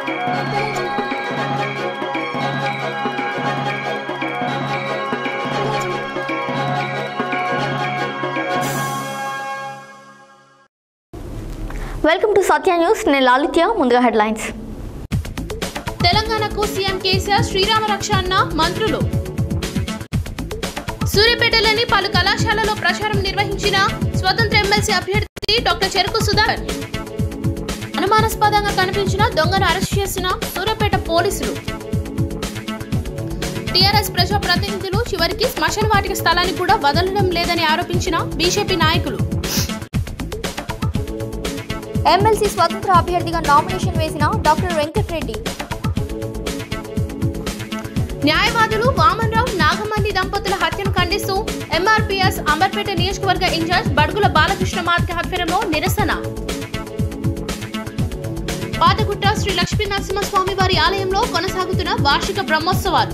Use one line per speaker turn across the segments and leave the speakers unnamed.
Welcome to Satya news. నేను లాలిత్య. ముందుగా headlines.
తెలంగాణకు సీఎం కేసీఆర్ శ్రీరామ రక్ష అన్న మంత్రులు. సూర్యాపేటలోని పలు కళాశాలలో ప్రచారం నిర్వహించిన స్వతంత్ర ఎమ్మెల్సీ అభ్యర్థి డాక్టర్ చెరుకు సుధాకర్. అనుమానాస్పదంగా కనిపించిన దొంగను అరెస్ట్ చేసిన సూర్యాపేట పోలీసులు. టీఆర్ఎస్ ప్రజా ప్రతినిధులు చివరికి శ్మశాన వాటిక స్థలాన్ని కూడా వదలడం లేదని ఆరోపించిన బీజేపీ నాయకులు.
ఎమ్మెల్సీ స్వతంత్ర అభ్యర్థిగా నామినేషన్ వేసిన డాక్టర్ వెంకటరెడ్డి.
న్యాయవాదులు వామన్రావు నాగమల్లి దంపతుల హత్యను ఖండిస్తూ ఎంఆర్పీఎస్ అంబర్పేట నియోజకవర్గ ఇన్ఛార్జ్ బడుగుల బాలకృష్ణ మాదిక ఆధ్వర్యంలో నిరసన. పాతగుట్ట శ్రీ లక్ష్మీ నరసింహస్వామి వారి ఆలయంలో కొనసాగుతున్న వార్షిక బ్రహ్మోత్సవాలు.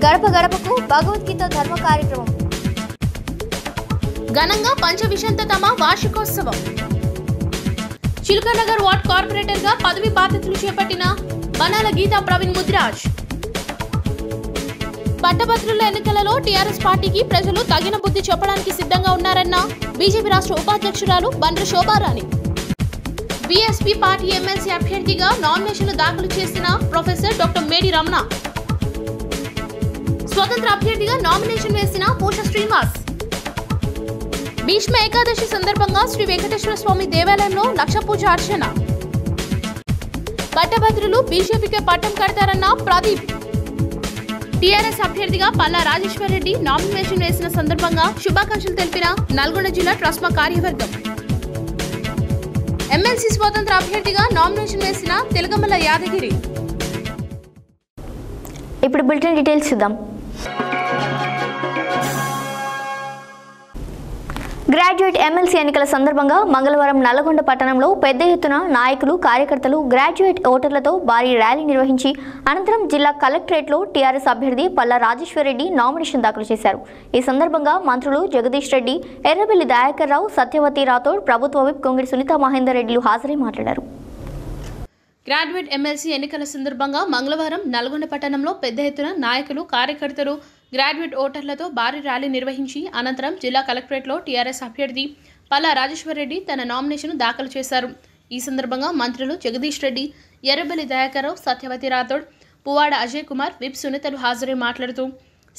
గడప గడపకు భగవద్గీత ధర్మ కార్యక్రమం.
ఘనంగా పంచవిశంతమ వార్షికోత్సవం. చిలకనగర్ వార్డ్ కార్పొరేటర్ గా పదవి బాధ్యతలు చేపట్టిన బనాల గీతా ప్రవీణ్ ముద్రాజ్. పట్టభద్రుల ఎన్నికలలో టీఆర్ఎస్ పార్టీకి ప్రజలు తగిన బుద్ధి చెప్పడానికి సిద్ధంగా ఉన్నారన్న బీజేపీ రాష్ట్ర ఉపాధ్యక్షురాలు బండ్ర శోభారాణి. బీఎస్పీ పార్టీ ఎమ్మెల్సీ అభ్యర్థిగా నామినేషన్లు దాఖలు చేసిన ప్రొఫెసర్ డాక్టర్ మేడి రమణ. స్వతంత్ర అభ్యర్థిగా నామినేషన్ వేసిన పూష శ్రీనివాస్. భీష్మ ఏకాదశి సందర్భంగా శ్రీ వెంకటేశ్వర స్వామి దేవాలయంలో లక్ష పూజ అర్చన. పట్టభద్రులు బీజేపీకే పట్టం కడతారన్న ప్రదీప్. టీఆర్ఎస్ అభ్యర్థిగా పల్లా రాజేశ్వర్ రెడ్డి నామినేషన్ వేసిన సందర్భంగా శుభాకాంక్షలు తెలిపిన నల్గొండ జిల్లా ట్రస్మా కార్యవర్గం. ఎమ్మెల్సీ స్వతంత్ర అభ్యర్థిగా నామినేషన్ వేసిన తెలగమల్ల యాదగిరి.
ఇప్పుడు బులెటిన్ డీటెయిల్స్ చూద్దాం. గ్రాడ్యుయేట్ ఎమ్మెల్సీ ఎన్నికల సందర్భంగా మంగళవారం నల్లగొండ పట్టణంలో పెద్ద ఎత్తున నాయకులు, కార్యకర్తలు గ్రాడ్యుయేట్ ఓటర్లతో భారీ ర్యాలీ నిర్వహించి అనంతరం జిల్లా కలెక్టరేట్లో టీఆర్ఎస్ అభ్యర్థి పల్లా రాజేశ్వర్ రెడ్డి నామినేషన్ దాఖలు చేశారు. ఈ సందర్భంగా మంత్రులు జగదీష్ రెడ్డి, ఎర్రబెల్లి దయాకర్ రావు, సత్యవతి రాథోడ్, ప్రభుత్వ విప్ కొంగిడి సునీత మహేందర్ రెడ్డిలు హాజరై మాట్లాడారు.
గ్రాడ్యుయేట్ ఎమ్మెల్సీ ఎన్నికల సందర్భంగా మంగళవారం నల్గొండ పట్టణంలో పెద్ద ఎత్తున నాయకులు, కార్యకర్తలు గ్రాడ్యుయేట్ ఓటర్లతో భారీ ర్యాలీ నిర్వహించి అనంతరం జిల్లా కలెక్టరేట్లో టీఆర్ఎస్ అభ్యర్థి పల్లా రాజేశ్వర్ రెడ్డి తన నామినేషన్ దాఖలు చేశారు. ఈ సందర్భంగా మంత్రులు జగదీష్ రెడ్డి, ఎర్రబెల్లి దయాకర్ రావు, సత్యవతి రాథోడ్, పువ్వాడ అజయ్ కుమార్, విప్ సునీతలు హాజరై మాట్లాడుతూ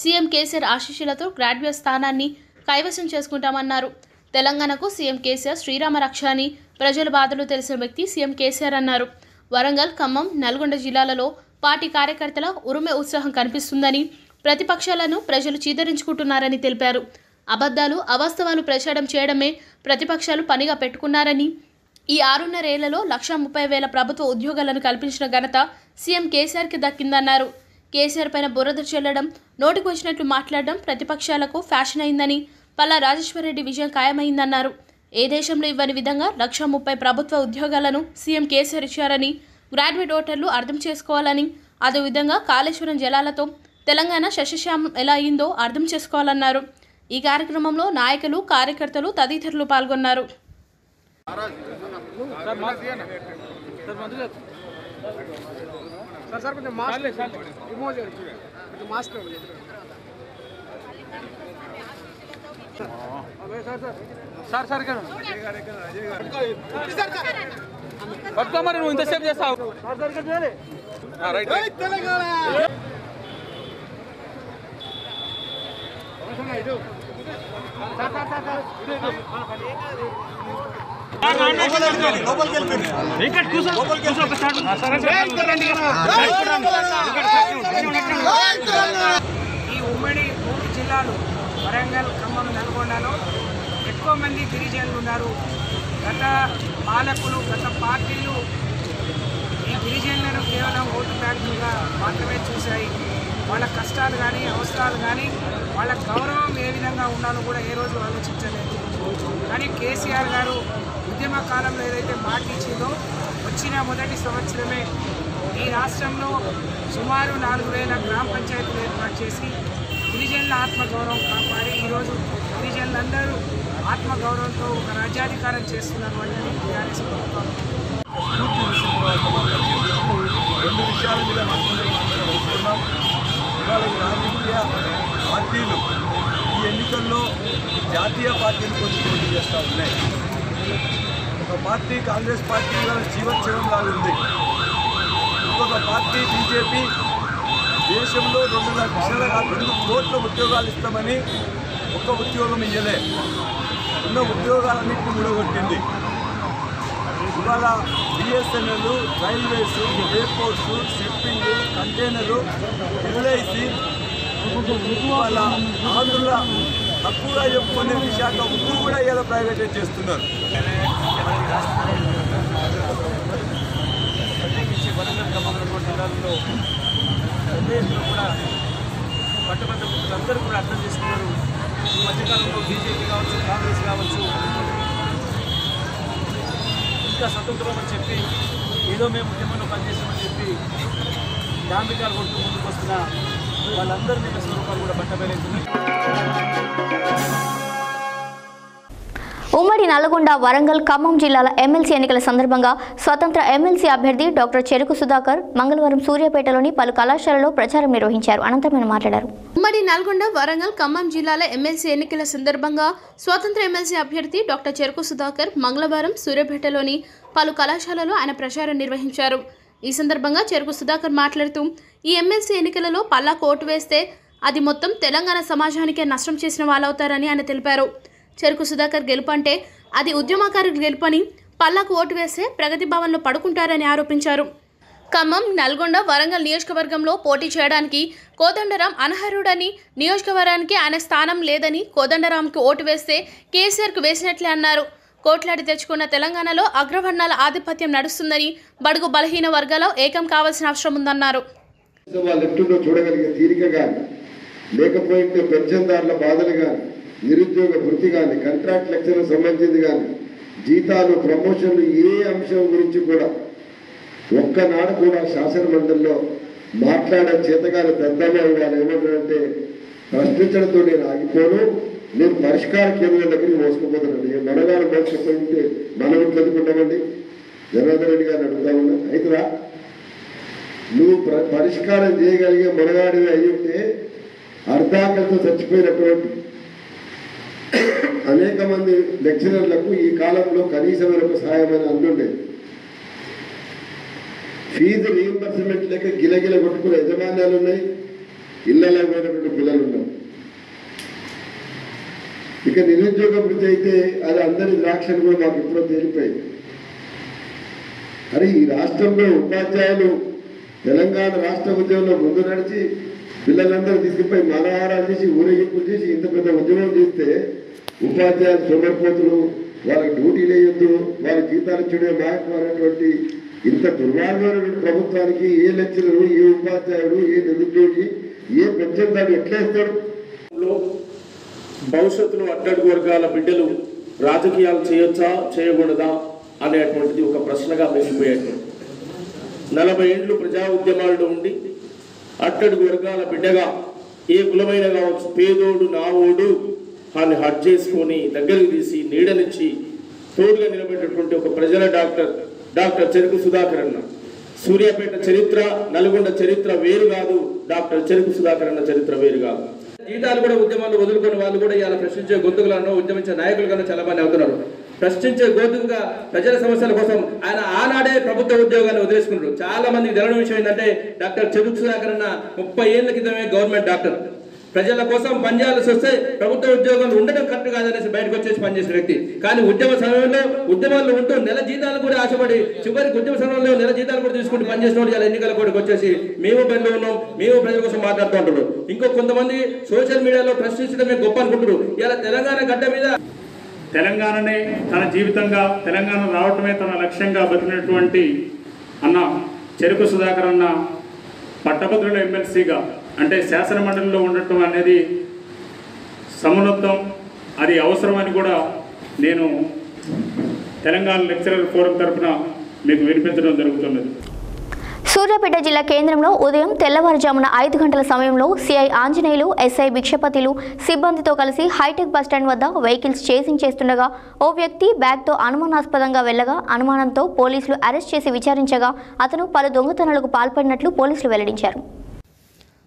సీఎం కేసీఆర్ ఆశీస్సులతో గ్రాడ్యుయేట్ స్థానాన్ని కైవసం చేసుకుంటామన్నారు. తెలంగాణకు సీఎం కేసీఆర్ శ్రీరామ రక్ష అని ప్రజల బాధలు తెలిసిన వ్యక్తి సీఎం కేసీఆర్ అన్నారు. వరంగల్, ఖమ్మం, నల్గొండ జిల్లాలలో పార్టీ కార్యకర్తల ఉరుమే ఉత్సాహం కనిపిస్తుందని, ప్రతిపక్షాలను ప్రజలు చీదరించుకుంటున్నారని తెలిపారు. అబద్ధాలు, అవాస్తవాలు ప్రచారం చేయడమే ప్రతిపక్షాలు పనిగా పెట్టుకున్నారని, ఈ 6.5 ఏళ్లలో 1,30,000 ప్రభుత్వ ఉద్యోగాలను కల్పించిన ఘనత సీఎం కేసీఆర్కి దక్కిందన్నారు. కేసీఆర్ పైన బురద చెల్లడం, నోటికి వచ్చినట్లు మాట్లాడడం ప్రతిపక్షాలకు ఫ్యాషన్ అయిందని, పల్లా రాజేశ్వర్ రెడ్డి విజయం ఖాయమైందన్నారు. ఏ దేశంలో ఇవ్వని విధంగా 1,30,000 ప్రభుత్వ ఉద్యోగాలను సీఎం కేసీఆర్ ఇచ్చారని గ్రాడ్యుయేట్ ఓటర్లు అర్థం చేసుకోవాలని, అదేవిధంగా కాళేశ్వరం జలాలతో తెలంగాణ శస్యశ్యామం ఎలా అయిందో అర్థం చేసుకోవాలన్నారు. ఈ కార్యక్రమంలో నాయకులు, కార్యకర్తలు తదితరులు పాల్గొన్నారు.
మరి నువ్వు ఇంతసేపు చేస్తావు.
ఈ ఉమ్మడి 3 జిల్లాలు వరంగల్, ఖమ్మం, నల్గొండలో ఎక్కువ మంది గిరిజనులు ఉన్నారు. గత పాలకులు, గత పార్టీలు ఈ గిరిజనులను కేవలం ఓటు బ్యాంకుగా మాత్రమే చూశాయి. వాళ్ళ కష్టాలు కానీ, అవసరాలు కానీ, వాళ్ళ గౌరవం ఏ విధంగా ఉండాలో కూడా ఏ రోజు ఆలోచించలేదు. కానీ కేసీఆర్ గారు ఉద్యమ కాలంలో ఏదైతే మాట ఇచ్చిందో వచ్చిన మొదటి సంవత్సరమే ఈ రాష్ట్రంలో సుమారు 4,000 గ్రామ పంచాయతీలు ఏర్పాటు చేసి గిరిజనుల ఆత్మగౌరవం కాపాడి ఈరోజు గిరిజనులందరూ ఆత్మగౌరవంతో ఒక రాజ్యాధికారం చేస్తున్నారు అంటే టీఆర్ఎస్ ప్రభుత్వం.
జాతీయ పార్టీలు కొన్ని పోటీ చేస్తూ ఉన్నాయి. ఒక పార్టీ కాంగ్రెస్ పార్టీ జీవోత్సవంలా ఉంది. ఇంకొక పార్టీ బీజేపీ దేశంలో 2 కోట్ల ఉద్యోగాలు ఇస్తామని ఒక్క ఉద్యోగం ఇయ్యలే, ఉన్న ఉద్యోగాలన్నింటినీ మూడగొట్టింది. ఇవాళ BSNL, railways, airports, shipping, container, LIC, ఇవాళ ఆంధ్రుల తక్కువగా చెప్పుకునే విశాఖ ఉక్కు కూడా ఇలా ప్రైవేటైజ్ చేస్తున్నారు. ప్రత్యేకించి వరంగల్ ఖమ్మం జిల్లాల్లో కూడా పట్టభద్ర అందరూ కూడా అర్థం చేసుకున్నారు. ఈ మధ్యకాలంలో బీజేపీ కావచ్చు, కాంగ్రెస్ కావచ్చు, ఇంకా స్వతంత్రం అని చెప్పి ఏదో మేము ఉద్యమంలో పనిచేస్తామని చెప్పి డాంబికాలు కొడుతూ ముందుకు వస్తున్న వాళ్ళందరినీ స్వరూపాలు కూడా బట్టబయలవుతున్నాయి.
ఉమ్మడి నల్గొండ, వరంగల్, ఖమ్మం జిల్లాల ఎమ్మెల్సీ ఎన్నికల సందర్భంగా స్వతంత్ర ఎమ్మెల్సీ అభ్యర్థి డాక్టర్ చెరుకు సుధాకర్ మంగళవారం సూర్యాపేటలోని పలు కళాశాలలో ప్రచారం నిర్వహించారు. అనంతరం ఆయన మాట్లాడారు.
ఉమ్మడి నల్గొండ, వరంగల్, ఖమ్మం జిల్లాల ఎమ్మెల్సీ ఎన్నికల సందర్భంగా స్వతంత్ర ఎమ్మెల్సీ అభ్యర్థి డాక్టర్ చెరుకు సుధాకర్ మంగళవారం సూర్యాపేటలోని పలు కళాశాలలో ఆయన ప్రచారం నిర్వహించారు. ఈ సందర్భంగా చెరుకు సుధాకర్ మాట్లాడుతూ, ఈ ఎమ్మెల్సీ ఎన్నికలలో పల్లాకు ఓటు వేస్తే అది మొత్తం తెలంగాణ సమాజానికే నష్టం చేసిన వాళ్ళవుతారని ఆయన తెలిపారు. చెరుకు సుధాకర్ గెలుపు అంటే అది ఉద్యమకారులు గెలుపని, పల్లాకు ఓటు వేస్తే ప్రగతి భవన్లో పడుకుంటారని ఆరోపించారు. ఖమ్మం, నల్గొండ, వరంగల్ నియోజకవర్గంలో పోటీ చేయడానికి కోదండరాం అనర్హుడని, నియోజకవర్గానికి ఆయన స్థానం లేదని, కోదండరాంకి ఓటు వేస్తే కేసీఆర్కు వేసినట్లే అన్నారు. కోట్లాడి తెచ్చుకున్న తెలంగాణలో అగ్రవర్ణాల ఆధిపత్యం నడుస్తుందని, బడుగు బలహీన వర్గాల్లో ఏకం కావాల్సిన అవసరం ఉందన్నారు.
చూడగలిగే తీరిక కానీ, లేకపోతే పెన్షన్దారుల బాధలు కానీ, నిరుద్యోగ వృత్తి కానీ, కాంట్రాక్ట్ లెక్చర్లకు సంబంధించింది కానీ, జీతాలు, ప్రమోషన్లు, ఏ అంశం గురించి కూడా ఒక్కనాడు కూడా శాసన మండలిలో మాట్లాడే చేతగాని దద్దమ్మ వాళ్ళు ఏమంటారంటే, ప్రశ్నించడంతో నేను ఆగిపోను, నేను పరిష్కార కేంద్రం దగ్గరికి మోసుకుపోతానండి. మనగారు మోసుకుపోతే మనం ఇంట్లో ఎదుర్కొంటామండి. జనార్దన్ రెడ్డి గారిని అడుగుతా ఉన్నా, అయితేరా నువ్వు పరిష్కారం చేయగలిగే మనగాడివి అయి ఉంటే అర్ధాకలతో చచ్చిపోయినటువంటి అనేక మంది లెక్చరర్లకు ఈ కాలంలో కనీసమైన ఒక సహాయమైన అందుండేది. ఫీజు రీయింబర్స్మెంట్ లేక గిలగిల కొట్టుకునే యజమాన్యాలు ఉన్నాయి, ఇళ్లలో పోయినటువంటి పిల్లలు ఉన్నారు. ఇక నిరుద్యోగ వృత్తి అయితే అది అందరి ద్రాక్షను కూడా మాకు ఎప్పుడో తేలిపోయింది. అరే ఈ రాష్ట్రంలో ఉపాధ్యాయులు తెలంగాణ రాష్ట్ర ఉద్యమంలో ముందు నడిచి పిల్లలందరూ తీసుకుపోయి మానహారాలు చేసి ఊరేగింపులు చేసి ఇంత పెద్ద ఉద్యమం చేస్తే ఉపాధ్యాయులు సొమ్మరిపోతులు, వాళ్ళకి డ్యూటీలు వేయొద్దు, వాళ్ళ జీతాలు ఇచ్చడే మాకు అనేటువంటి ఇంత దుర్మార్గమైనటువంటి ప్రభుత్వానికి ఏ లెక్చరరు, ఏ ఉపాధ్యాయుడు, ఏ నిరుద్యోగి, ఏ పెన్షన్దారుడు ఎట్లా ఇస్తాడు?
భవిష్యత్తులో అట్టడుగు వర్గాల బిడ్డలు రాజకీయాలు చేయొచ్చా చేయకూడదా అనేటువంటిది ఒక ప్రశ్నగా మిగిలిపోయాడు. 40 ఏళ్ళు ప్రజా ఉద్యమాల్లో ఉండి అట్టడుగు వర్గాల బిడ్డగా ఏ కులమైన కావచ్చు, పేదోడు నావోడు అని హట్ చేసుకొని దగ్గరికి తీసి నీడనిచ్చి తోడుగా నిలబెట్టేటువంటి ఒక ప్రజల డాక్టర్ చెరుకు సుధాకర్ అన్న. సూర్యాపేట చరిత్ర, నల్గొండ చరిత్ర వేరు కాదు, డాక్టర్ చెరుకు సుధాకర్ అన్న చరిత్ర వేరు కాదు. జీతాలు కూడా ఉద్యమాలు వదులుకుని వాళ్ళు కూడా ఇలా ప్రశ్నించే గొంతుకులను ఉద్యమించే నాయకులు కన్నా చాలా మంది అవుతున్నారు. ప్రశ్నించే గోతుగా ప్రజల సమస్యల కోసం ఆయన ఆనాడే ప్రభుత్వ ఉద్యోగాన్ని వదిలేసుకున్నారు. చాలా మందికి తెలియని విషయం ఏంటంటే, డాక్టర్ చెరుకు సుధాకర్ అన్న 30 ఏళ్ల క్రితమే గవర్నమెంట్ డాక్టర్. ప్రజల కోసం పనిచేయాల్సి వస్తే ప్రభుత్వ ఉద్యోగాలు ఉండడం కరెక్ట్ కాదనేసి బయటకు వచ్చేసి పనిచేసిన వ్యక్తి. కానీ ఉద్యమ సమయంలో ఉద్యమాల్లో ఉంటూ నెల జీతాలు కూడా ఆశపడి చివరికి ఉద్యమ సమయంలో నెల జీతాలు కూడా తీసుకుంటూ పనిచేసిన వాళ్ళు ఇలా ఎన్నికల కూడా వచ్చేసి మేము పనిలో ఉన్నాం, మేము ప్రజల కోసం మాట్లాడుతూ ఉంటున్నారు. ఇంకో కొంతమంది సోషల్ మీడియాలో ప్రశ్నించడమే గొప్ప అనుకుంటున్నారు. ఇలా తెలంగాణ గడ్డ మీద
తెలంగాణనే తన జీవితంగా, తెలంగాణ రావటమే తన లక్ష్యంగా బతికినటువంటి అన్న చెరుకు సుధాకర్ అన్న పట్టభద్రుల ఎమ్మెల్సీగా అంటే శాసన మండలిలో ఉండటం అనేది సమున్నతం, అది అవసరమని కూడా నేను తెలంగాణ లెక్చరర్ ఫోరం తరఫున మీకు వినిపించడం జరుగుతున్నది.
సూర్యాపేట జిల్లా కేంద్రంలో ఉదయం తెల్లవారుజామున 5 గంటల సమయంలో సిఐ ఆంజనేయులు, ఎస్ఐ భిక్షపతిలు సిబ్బందితో కలిసి హైటెక్ బస్టాండ్ వద్ద వెహికల్స్ చేసింగ్ చేస్తుండగా ఓ వ్యక్తి బ్యాగ్తో అనుమానాస్పదంగా వెళ్లగా అనుమానంతో పోలీసులు అరెస్ట్ చేసి విచారించగా అతను పలు దొంగతనాలకు పాల్పడినట్లు పోలీసులు వెల్లడించారు.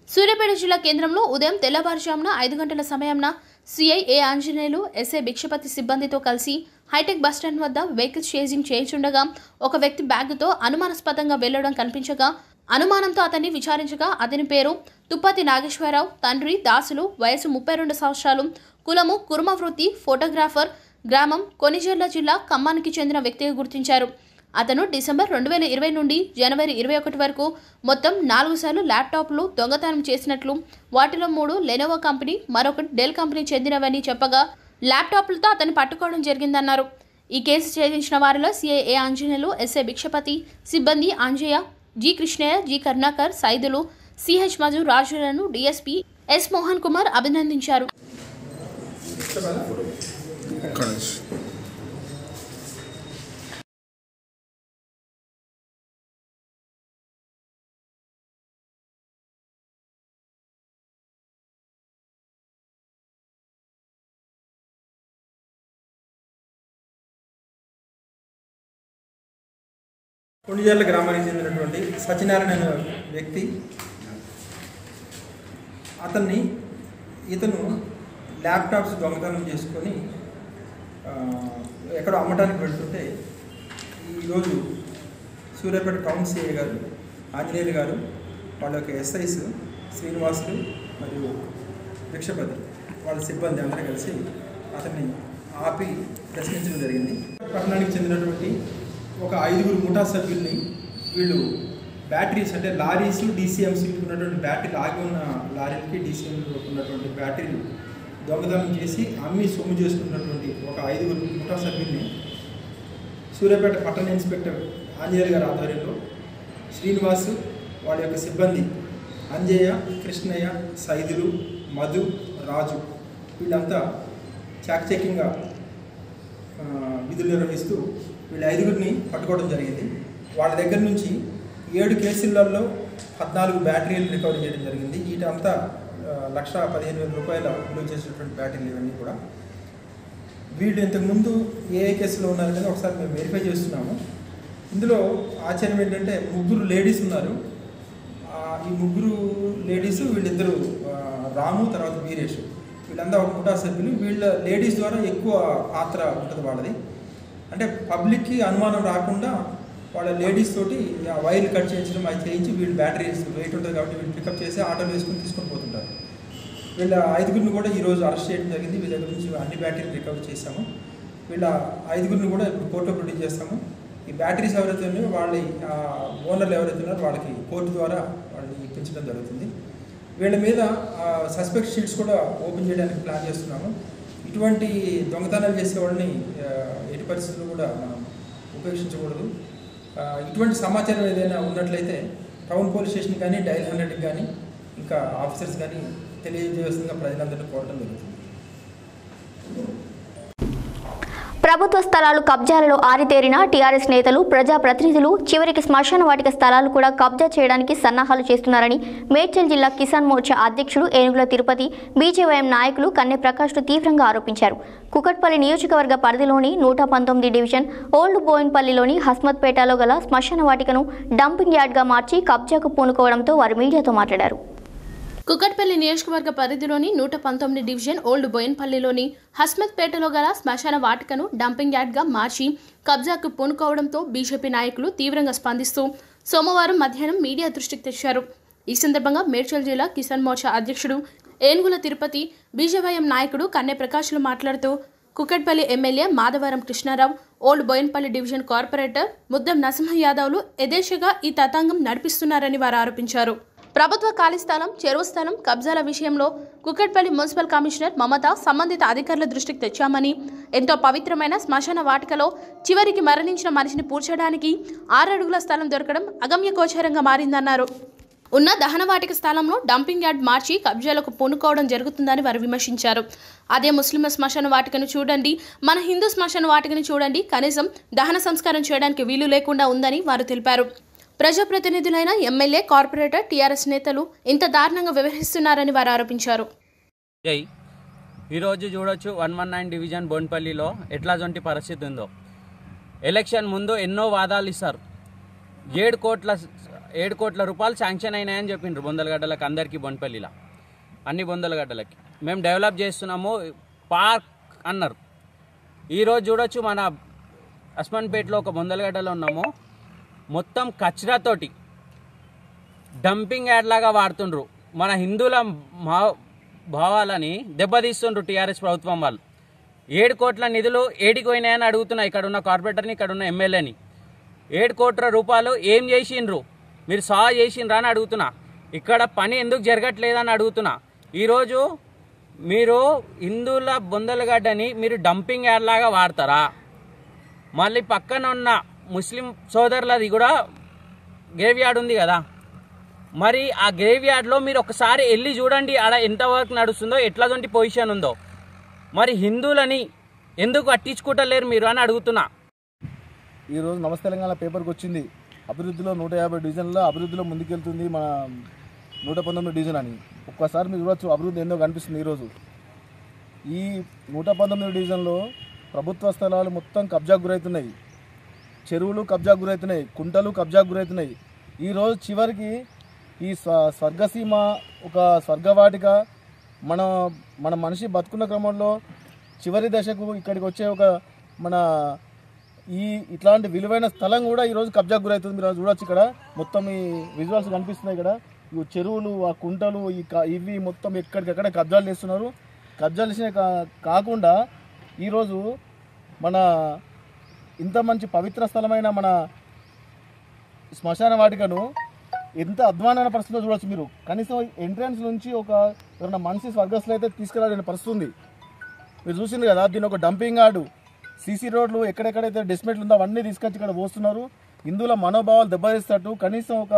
సూర్యాపేట జిల్లా కేంద్రంలో ఉదయం తెల్లవారుజామున 5 గంటల సమయంలో CI A Anjaneyulu, SI Bhikshapathi సిబ్బందితో కలిసి హైటెక్ బస్టాండ్ వద్ద వెహికల్స్ చేజింగ్ చేయించుండగా ఒక వ్యక్తి బ్యాగుతో అనుమానాస్పదంగా వెళ్లడం కనిపించగా అనుమానంతో అతన్ని విచారించగా అతని పేరు తుప్పతి నాగేశ్వరరావు, తండ్రి దాసులు, వయసు 32 సంవత్సరాలు, కులము కుర్మ వృత్తి, ఫోటోగ్రాఫర్, గ్రామం కొనిజర్ల జిల్లా ఖమ్మానికి చెందిన వ్యక్తిగా గుర్తించారు. అతను డిసెంబర్ 2020 నుండి జనవరి 21 వరకు మొత్తం 4 సార్లు ల్యాప్టాప్లు దొంగతనం చేసినట్లు, వాటిలో 3 లెనోవో కంపెనీ, మరొకటి డెల్ కంపెనీ చెందినవని చెప్పగా ల్యాప్టాప్లతో అతన్ని పట్టుకోవడం జరిగిందన్నారు. ఈ కేసు ఛేదించిన వారిలో CI A Anjaneyulu, SI Bhikshapathi, సిబ్బంది Anjaiah, G Krishnaiah, G Karunakar, Saidulu, CH మజు రాజులను డిఎస్పీ ఎస్ మోహన్ కుమార్ అభినందించారు.
కొండిజర్ల గ్రామానికి చెందినటువంటి సత్యనారాయణ అనే వ్యక్తి, ఇతను ల్యాప్టాప్స్ దొంగతనం చేసుకొని ఎక్కడో అమ్మటానికి పెడుతుంటే ఈరోజు సూర్యాపేట టౌన్ సిఐ గారు, ఆంజనేయులు గారు, వాళ్ళ యొక్క ఎస్ఐస్ శ్రీనివాసులు మరియు భిక్షపతి వాళ్ళ సిబ్బంది అందరూ కలిసి అతన్ని ఆపి ప్రశ్నించడం జరిగింది. పట్టణానికి చెందినటువంటి ఒక 5 ముఠా సభ్యుల్ని వీళ్ళు బ్యాటరీస్ అంటే లారీస్, డీసీఎంసీ ఉన్నటువంటి బ్యాటరీలు ఆగి ఉన్న లారీలకి డీసీఎంలో ఉన్నటువంటి బ్యాటరీలు దొంగతనం చేసి అమ్మి సొమ్ము చేసుకున్నటువంటి ఒక 5 ముఠా సభ్యుల్ని సూర్యాపేట పట్టణ ఇన్స్పెక్టర్ ఆంజనేయులు గారి ఆధ్వర్యంలో శ్రీనివాసు, వాళ్ళ యొక్క సిబ్బంది అంజయ్య, కృష్ణయ్య, సైదులు, మధు, రాజు వీళ్ళంతా చాకచక్యంగా విధులు నిర్వహిస్తూ వీళ్ళ 5గురిని పట్టుకోవడం జరిగింది. వాళ్ళ దగ్గర నుంచి 7 కేసులలో 14 బ్యాటరీలు రికవరీ చేయడం జరిగింది. వీటంతా 1,15,000 రూపాయల విలువ చేసేటువంటి బ్యాటరీలు ఇవన్నీ కూడా. వీళ్ళు ఇంతకుముందు ఏ కేసులో ఉన్నారనేది ఒకసారి మేము వెరిఫై చేస్తున్నాము. ఇందులో ఆశ్చర్యం ఏంటంటే 3 లేడీస్ ఉన్నారు. ఈ 3 లేడీస్, వీళ్ళిద్దరు రాము, తర్వాత వీరేష్, వీళ్ళంతా ఒక ముఠా సభ్యులు. వీళ్ళ లేడీస్ ద్వారా ఎక్కువ పాత్ర ఉంటుంది వాళ్ళది. అంటే పబ్లిక్కి అనుమానం రాకుండా వాళ్ళ లేడీస్ తోటి ఆ వైర్లు కట్ చేయించడం అది చేయించి వీళ్ళు బ్యాటరీస్ వెయిట్ ఉంటుంది కాబట్టి వీళ్ళు పికప్ చేసి ఆటోలు వేసుకొని తీసుకొని పోతుంటారు. వీళ్ళ 5గురిని కూడా ఈరోజు అరెస్ట్ చేయడం జరిగింది. వీళ్ళ దగ్గర నుంచి అన్ని బ్యాటరీలు రికవర్ చేశాము. వీళ్ళ 5గురిని కూడా ఇప్పుడు కోర్టులో ప్రొడ్యూస్ చేస్తాము. ఈ బ్యాటరీస్ ఎవరైతే ఉన్నాయో వాళ్ళ ఓనర్లు ఎవరైతే ఉన్నారో వాళ్ళకి కోర్టు ద్వారా వాళ్ళని ఇప్పించడం జరుగుతుంది. వీళ్ళ మీద సస్పెక్ట్ షీట్స్ కూడా ఓపెన్ చేయడానికి ప్లాన్ చేస్తున్నాము. ఇటువంటి దొంగతనాలు చేసే వాళ్ళని ఎట్టి పరిస్థితుల్లో కూడా మనం ఉపేక్షించకూడదు. ఇటువంటి సమాచారం ఏదైనా ఉన్నట్లయితే టౌన్ పోలీస్ స్టేషన్ కానీ, డైల్ 100కి కానీ, ఇంకా ఆఫీసర్స్ కానీ తెలియజేస్తుందిగా ప్రజలందరినీ కోరడం జరుగుతుంది.
ప్రభుత్వ స్థలాలు కబ్జాలలో ఆరితేరిన టీఆర్ఎస్ నేతలు, ప్రజాప్రతినిధులు చివరికి శ్మశాన వాటిక స్థలాలు కూడా కబ్జా చేయడానికి సన్నాహాలు చేస్తున్నారని మేడ్చల్ జిల్లా కిసాన్ మోర్చా అధ్యక్షుడు ఏనుగుల తిరుపతి, బీజేవైఎం నాయకులు కన్నె ప్రకాష్లు తీవ్రంగా ఆరోపించారు. కుకట్పల్లి నియోజకవర్గ పరిధిలోని 119 డివిజన్ ఓల్డ్ బోయిన్పల్లిలోని హస్మత్పేటలో గల శ్మశాన వాటికను డంపింగ్ యార్డ్గా మార్చి కబ్జాకు పూనుకోవడంతో వారు మీడియాతో మాట్లాడారు.
కుకట్పల్లి నియోజకవర్గ పరిధిలోని 119 డివిజన్ ఓల్డ్ బోయిన్పల్లిలోని హస్మత్పేటలో గల శ్మశాన వాటికను డంపింగ్ యార్డ్గా మార్చి కబ్జాకు పూనుకోవడంతో బీజేపీ నాయకులు తీవ్రంగా స్పందిస్తూ సోమవారం మధ్యాహ్నం మీడియా దృష్టికి తెచ్చారు. ఈ సందర్భంగా మేడ్చల్ జిల్లా కిసాన్ మోర్చా అధ్యక్షుడు ఏనుగుల తిరుపతి, బీజేవైఎం నాయకుడు కన్నె ప్రకాష్లు మాట్లాడుతూ Kukatpally MLA Madhavaram Krishnarao, old Boinpally division corporator Muddam Narasimha యాదవ్లు యథేచ్ఛగా ఈ తతంగం నడిపిస్తున్నారని వారు ఆరోపించారు. ప్రభుత్వ ఖాళీ స్థలం, చెరువు స్థలం కబ్జాల విషయంలో కుకట్పల్లి మున్సిపల్ కమిషనర్ మమత సంబంధిత అధికారుల దృష్టికి తెచ్చామని, ఎంతో పవిత్రమైన శ్మశాన వాటికలో చివరికి మరణించిన మనిషిని పూడ్చడానికి 6 అడుగుల స్థలం దొరకడం అగమ్యగోచరంగా మారిందన్నారు. ఉన్న దహనవాటిక స్థలంలో డంపింగ్ యార్డ్ మార్చి కబ్జాలకు పూనుకోవడం జరుగుతుందని వారు విమర్శించారు. అదే ముస్లింల శ్మశాన వాటికను చూడండి, మన హిందూ శ్మశాన వాటికను చూడండి, కనీసం దహన సంస్కారం చేయడానికి వీలు లేకుండా ఉందని వారు తెలిపారు. ప్రజాప్రతినిధులైన ఎమ్మెల్యే, కార్పొరేటర్, టీఆర్ఎస్ నేతలు ఇంత దారుణంగా వ్యవహరిస్తున్నారని వారు ఆరోపించారు.
ఈరోజు చూడొచ్చు 119 డివిజన్ బోన్పల్లిలో ఎట్లాంటి పరిస్థితి ఉందో. ఎలక్షన్ ముందు ఎన్నో వాదాలు ఇస్తారు. 7 కోట్ల రూపాయలు శాంక్షన్ అయినాయని చెప్పిండ్రు బొందలగడ్డలకు, అందరికీ బోన్పల్లిలో అన్ని బొందలగడ్డలకి. మేము డెవలప్ చేస్తున్నాము పార్క్ అన్నారు. ఈరోజు చూడొచ్చు మన అస్మాన్పేటలో ఒక బొందలగడ్డలో ఉన్నాము, మొత్తం కచరాతోటి డంపింగ్ యార్డ్ లాగా వాడుతుండ్రు. మన హిందువుల భావాలని దెబ్బతీస్తుండ్రు టీఆర్ఎస్ ప్రభుత్వం వాళ్ళు. 7 కోట్ల నిధులు ఏడికి పోయినాయని అడుగుతున్నా ఇక్కడ ఉన్న కార్పొరేటర్ని, ఇక్కడ ఉన్న ఎమ్మెల్యేని. 7 కోట్ల రూపాయలు ఏం చేసిండ్రు, మీరు చేసిండ్రా అని అడుగుతున్నా. ఇక్కడ పని ఎందుకు జరగట్లేదని అడుగుతున్నా. ఈరోజు మీరు హిందువుల బొందలగడ్డని మీరు డంపింగ్ యార్డ్ లాగా వాడతారా? మళ్ళీ పక్కన ఉన్న ముస్లిం సోదరులది కూడా గ్రేవ్ యార్డ్ ఉంది కదా, మరి ఆ గ్రేవ్ యార్డ్లో మీరు ఒకసారి వెళ్ళి చూడండి ఆడ ఎంత వర్క్ నడుస్తుందో, ఎట్లాంటి పొజిషన్ ఉందో. మరి హిందువులని ఎందుకు పట్టించుకుంటలేరు మీరు అని అడుగుతున్నా.
ఈరోజు నమస్తే తెలంగాణ పేపర్కి వచ్చింది, అభివృద్ధిలో 150 డివిజన్లో అభివృద్ధిలో ముందుకెళ్తుంది మన 119 డివిజన్ అని. ఒక్కసారి మీరు చూడొచ్చు అభివృద్ధి ఏందో కనిపిస్తుంది. ఈరోజు ఈ 119 డివిజన్లో ప్రభుత్వ స్థలాలు మొత్తం కబ్జాకు గురవుతున్నాయి, చెరువులు కబ్జాకు గురవుతున్నాయి, కుంటలు కబ్జాకు గురవుతున్నాయి. ఈరోజు చివరికి ఈ స్వర్గసీమ ఒక స్వర్గవాటిక మన మనిషి బతుకున్న క్రమంలో చివరి దశకు ఇక్కడికి వచ్చే ఒక మన ఇట్లాంటి విలువైన స్థలం కూడా ఈరోజు కబ్జాకు గురవుతుంది. మీరు చూడొచ్చు ఇక్కడ మొత్తం ఈ విజువల్స్ కనిపిస్తున్నాయి. ఇక్కడ ఈ చెరువులు, ఆ కుంటలు, ఇవి మొత్తం ఎక్కడికక్కడ కబ్జాలు చేస్తున్నారు. కబ్జాలు చేసిన కాకుండా ఈరోజు మన ఇంత మంచి పవిత్ర స్థలమైన మన శ్మశాన వాటికను ఎంత అధ్వానమైన పరిస్థితిలో చూడవచ్చు. మీరు కనీసం ఎంట్రన్స్ నుంచి ఎవరైనా మనిషి స్వర్గస్థులు అయితే తీసుకురాలేని పరిస్థితి ఉంది. మీరు చూసింది కదా, దీని ఒక డంపింగ్ యార్డు, సీసీ రోడ్లు ఎక్కడెక్కడైతే డెస్మెట్లు ఉందో అవన్నీ తీసుకొచ్చి ఇక్కడ పోస్తున్నారు. హిందువుల మనోభావాలు దెబ్బతీస్తట్టు కనీసం ఒక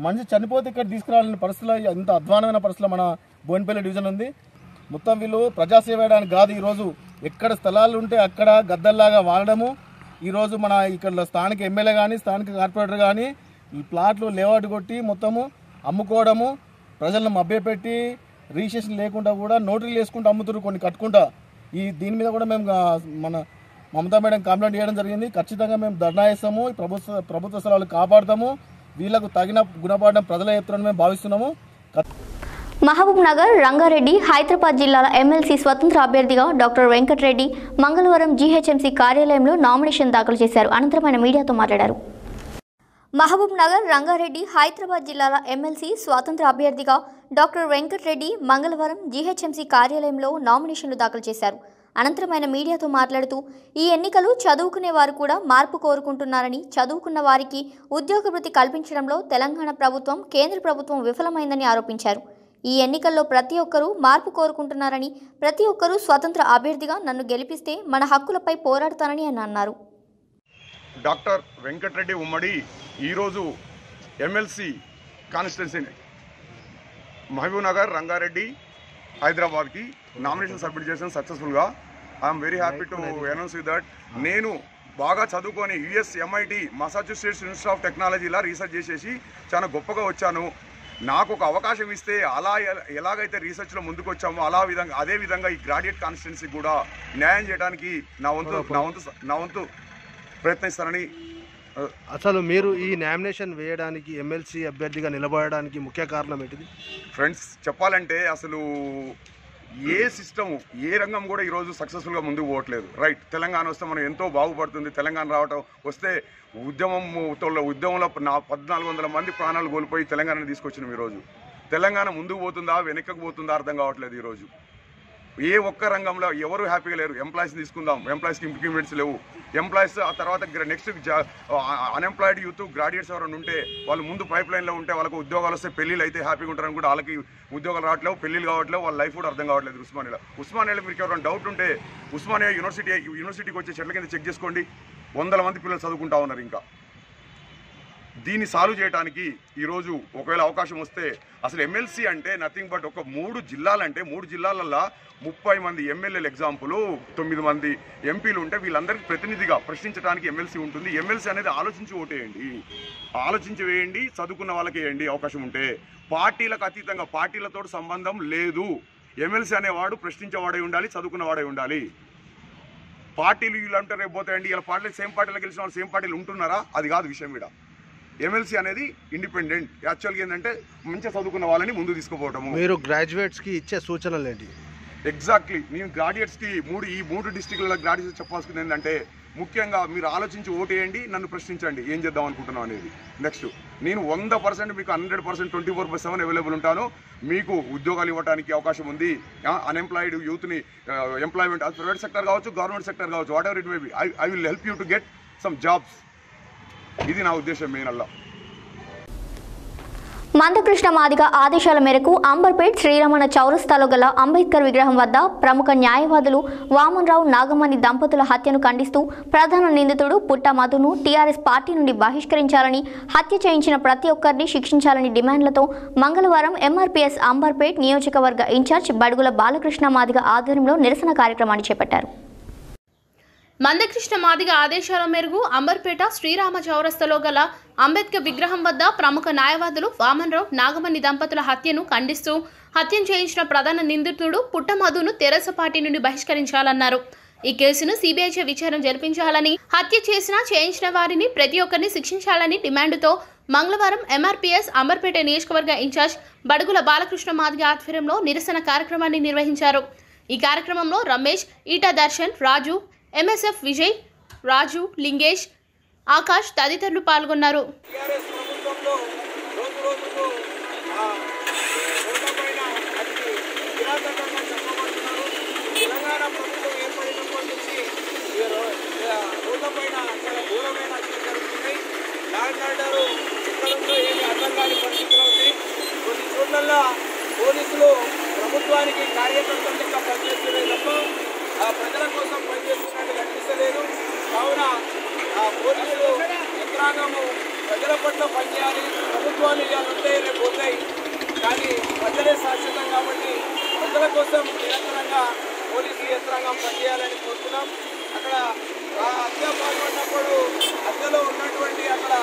మనిషి చనిపోతే ఇక్కడ తీసుకురాలని పరిస్థితిలో ఇంత అధ్వానమైన పరిస్థితిలో మన బోయినపల్లి డివిజన్ ఉంది. మొత్తం వీళ్ళు ప్రజాసేవ చేయడానికి కాదు, ఈరోజు ఎక్కడ స్థలాలు ఉంటే అక్కడ గద్దల్లాగా వాడడము. ఈరోజు మన ఇక్కడ స్థానిక ఎమ్మెల్యే కానీ స్థానిక కార్పొరేటర్ కానీ ఈ ప్లాట్లు లేఅవుట్ కొట్టి మొత్తము అమ్ముకోవడము, ప్రజలను మభ్యపెట్టి రిజిస్ట్రేషన్ లేకుండా కూడా నోటరీలు వేసుకుంటూ అమ్ముతున్నారు కొన్ని కట్టుకుంటా. దీని మీద కూడా మేము మన మమతా మేడం కంప్లైంట్ చేయడం జరిగింది. ఖచ్చితంగా మేము ధర్నా చేస్తాము, ప్రభుత్వ స్థలాలు కాపాడుతాము, వీళ్లకు తగిన గుణపాఠం ప్రజలే చెప్తారని మేము భావిస్తున్నాము.
మహబూబ్ నగర్, రంగారెడ్డి, హైదరాబాద్ జిల్లాల ఎమ్మెల్సీ స్వతంత్ర అభ్యర్థిగా డాక్టర్ వెంకటరెడ్డి మంగళవారం జీహెచ్ఎంసీ కార్యాలయంలో నామినేషన్ దాఖలు చేశారు. అనంతరం ఆయన మీడియాతో మాట్లాడారు. మహబూబ్ నగర్, రంగారెడ్డి, హైదరాబాద్ జిల్లాల ఎమ్మెల్సీ స్వతంత్ర అభ్యర్థిగా డాక్టర్ వెంకటరెడ్డి మంగళవారం జీహెచ్ఎంసీ కార్యాలయంలో నామినేషన్లు దాఖలు చేశారు. అనంతరం ఆయన మీడియాతో మాట్లాడుతూ ఈ ఎన్నికలు చదువుకునే వారు కూడా మార్పు కోరుకుంటున్నారని, చదువుకున్న వారికి ఉద్యోగ వృత్తి కల్పించడంలో తెలంగాణ ప్రభుత్వం, కేంద్ర ప్రభుత్వం విఫలమైందని ఆరోపించారు. ఈ ఎన్నికల్లో ప్రతి ఒక్కరూ మార్పు కోరుకుంటున్నారని, ప్రతి ఒక్కరూ స్వతంత్ర అభ్యర్థిగా నన్ను గెలిపిస్తే మన హక్కులపై పోరాడతానని ఆయన అన్నారు.
డాక్టర్ వెంకటరెడ్డి ఉమ్మడి ఈరోజు MLC constituency Mahabubnagar, Rangareddy, హైదరాబాద్కి నామినేషన్ సబ్మిట్ చేసాను సక్సెస్ఫుల్గా. I am very happy to announce you that నేను బాగా చదువుకొని US MIT Massachusetts institute of టెక్నాలజీలా రీసెర్చ్ చేసేసి చాలా గొప్పగా వచ్చాను. నాకు ఒక అవకాశం ఇస్తే అలా ఎలాగైతే రీసెర్చ్లో ముందుకు వచ్చామో అదే విధంగా ఈ గ్రాడ్యుయేట్ కాన్స్టిట్యున్సీకి కూడా న్యాయం చేయడానికి నా వంతు ప్రయత్నిస్తానని.
అసలు మీరు ఈ నామినేషన్ వేయడానికి, ఎమ్మెల్సీ అభ్యర్థిగా నిలబడడానికి ముఖ్య కారణం ఏంటిది?
ఫ్రెండ్స్, చెప్పాలంటే అసలు ఏ సిస్టము, ఏ రంగం కూడా ఈరోజు సక్సెస్ఫుల్గా ముందుకు పోవట్లేదు. రైట్, తెలంగాణ వస్తే మనం ఎంతో బాగుపడుతుంది. తెలంగాణ రావటం వస్తే ఉద్యమంలో 1400 మంది ప్రాణాలు కోల్పోయి తెలంగాణని తీసుకొచ్చినాం. ఈరోజు తెలంగాణ ముందుకు పోతుందా వెనక్కి పోతుందా అర్థం కావట్లేదు. ఈరోజు ఏ ఒక్క రంగంలో ఎవరు హ్యాపీగా లేరు. ఎంప్లాయీస్ని తీసుకుందాం, ఎంప్లాయీస్కి ఇంప్లిమెంట్స్ లేవు. ఎంప్లాయీస్ ఆ తర్వాత నెక్స్ట్ అన్ఎంప్లాయిడ్ యూత్, గ్రాడ్యుయేట్స్ ఎవరైనా ఉంటే వాళ్ళు ముందు పైప్ లైన్లో ఉంటే వాళ్ళకు ఉద్యోగాలు వస్తే పెళ్ళిళ్ళు అయితే హ్యాపీగా ఉంటారని కూడా వాళ్ళకి ఉద్యోగాలు రావట్లేవు, పెళ్ళిళ్ళు కావట్లేవు, వాళ్ళ లైఫ్ కూడా అర్థం కావట్లేదు. ఉస్మానియాలో మీకు ఎవరైనా డౌట్ ఉంటే ఉస్మానియా యూనివర్సిటీకి వచ్చే చెట్ల కింద చెక్ చేసుకోండి, 100 మంది పిల్లలు చదువుకుంటా ఉన్నారు. ఇంకా దీన్ని సాల్వ్ చేయడానికి ఈరోజు ఒకవేళ అవకాశం వస్తే అసలు ఎమ్మెల్సీ అంటే నథింగ్ బట్ ఒక 3 జిల్లాలంటే 3 జిల్లాలల్లో 30 మంది ఎమ్మెల్యేలు ఎగ్జాంపుల్, 9 మంది ఎంపీలు ఉంటే వీళ్ళందరికీ ప్రతినిధిగా ప్రశ్నించడానికి ఎమ్మెల్సీ ఉంటుంది. ఎమ్మెల్సీ అనేది ఆలోచించి ఓటేయండి, ఆలోచించి వేయండి, చదువుకున్న వాళ్ళకి వేయండి అవకాశం ఉంటే. పార్టీలకు అతీతంగా, పార్టీలతో సంబంధం లేదు. ఎమ్మెల్సీ అనేవాడు ప్రశ్నించేవాడై ఉండాలి, చదువుకున్నవాడై ఉండాలి. పార్టీలు వీళ్ళు అంటే రేపు పోతాయండి, ఇలా పార్టీలు సేమ్ పార్టీలో గెలిచిన వాళ్ళు సేమ్ పార్టీలు ఉంటున్నారా? అది కాదు విషయం. ఇక్కడ ఎమ్మెల్సీ అనేది ఇండిపెండెంట్. యాక్చువల్గా ఏంటంటే మంచిగా చదువుకున్న వాళ్ళని ముందు తీసుకుపోవటము.
మీరు గ్రాడ్యుయేట్స్కి ఇచ్చే సూచనలు ఏంటి?
ఎగ్జాక్ట్లీ నేను గ్రాడ్యుయేట్స్కి ఈ మూడు డిస్టిక్లలో గ్రాడ్యుయేట్స్ చెప్పాల్సింది ఏంటంటే ముఖ్యంగా మీరు ఆలోచించి ఓటేయండి, నన్ను ప్రశ్నించండి ఏం చేద్దాం అనుకుంటున్నాం అనేది. నెక్స్ట్ నేను 100% మీకు 100% 24/7 అవైలబుల్ ఉంటాను. మీకు ఉద్యోగాలు ఇవ్వడానికి అవకాశం ఉంది. అన్ఎంప్లాయిడ్ యూత్ని ఎంప్లాయ్మెంట్ ప్రైవేట్ సెక్టర్ కావచ్చు, గవర్నమెంట్ సెక్టర్ కావచ్చు, what ever it may be, I will help you to get some jobs. ఇది నా ఉద్దేశం మెయిన్ అలా.
మందకృష్ణ మాదిగ ఆదేశాల మేరకు అంబర్పేట్ శ్రీరమణ చౌరస్తాలో గల అంబేద్కర్ విగ్రహం వద్ద ప్రముఖ న్యాయవాదులు వామన్రావు నాగమణి దంపతుల హత్యను ఖండిస్తూ ప్రధాన నిందితుడు పుట్ట మధును టీఆర్ఎస్ పార్టీ నుండి బహిష్కరించాలని, హత్య చేయించిన ప్రతి ఒక్కరిని శిక్షించాలని డిమాండ్లతో మంగళవారం ఎంఆర్పీఎస్ అంబర్పేట్ నియోజకవర్గ ఇన్ఛార్జ్ బడుగుల బాలకృష్ణ మాదిగ ఆధ్వర్యంలో నిరసన కార్యక్రమాన్ని చేపట్టారు.
మందకృష్ణ మాదిగ ఆదేశాల మేరకు అంబర్పేట శ్రీరామ చౌరస్తాలో గల అంబేద్కర్ విగ్రహం వద్ద ప్రముఖ న్యాయవాదులు వామన్రావు నాగమణి దంపతుల హత్యను ఖండిస్తూ హత్యను చేయించిన ప్రధాన నిందితుడు పుట్ట మధును తెరాస పార్టీ నుండి బహిష్కరించాలన్నారు. ఈ కేసును సిబిఐచే విచారణ జరిపించాలని, హత్య చేయించిన వారిని ప్రతి ఒక్కరిని శిక్షించాలని డిమాండ్తో మంగళవారం ఎంఆర్పీఎస్ అంబర్పేట నియోజకవర్గ ఇన్ఛార్జ్ బడుగుల బాలకృష్ణ మాదిగ ఆధ్వర్యంలో నిరసన కార్యక్రమాన్ని నిర్వహించారు. ఈ కార్యక్రమంలో రమేష్, ఈటా దర్శన్, రాజు, ఎంఎస్ఎఫ్ విజయ్, రాజు, లింగేష్, ఆకాష్ తదితరులు పాల్గొన్నారు.
కొన్ని చోట్ల పోలీసులు ప్రభుత్వానికి కార్యకర్తలుగా పనిచేస్తున్నాయి తప్ప ప్రజల కోసం పనిచేస్తున్నట్టు కనిపిస్తలేదు. కావున పోలీసులు యంత్రాంగము ప్రజల పట్ల పనిచేయాలి. ప్రభుత్వాలు ఇవ్వాలంటే రేపు పోతాయి, కానీ ప్రజలే శాశ్వతం కాబట్టి ప్రజల కోసం నిరంతరంగా పోలీసు యంత్రాంగం పనిచేయాలని కోరుతున్నాం. అక్కడ హత్య పాల్గొన్నప్పుడు హత్యలో ఉన్నటువంటి అక్కడ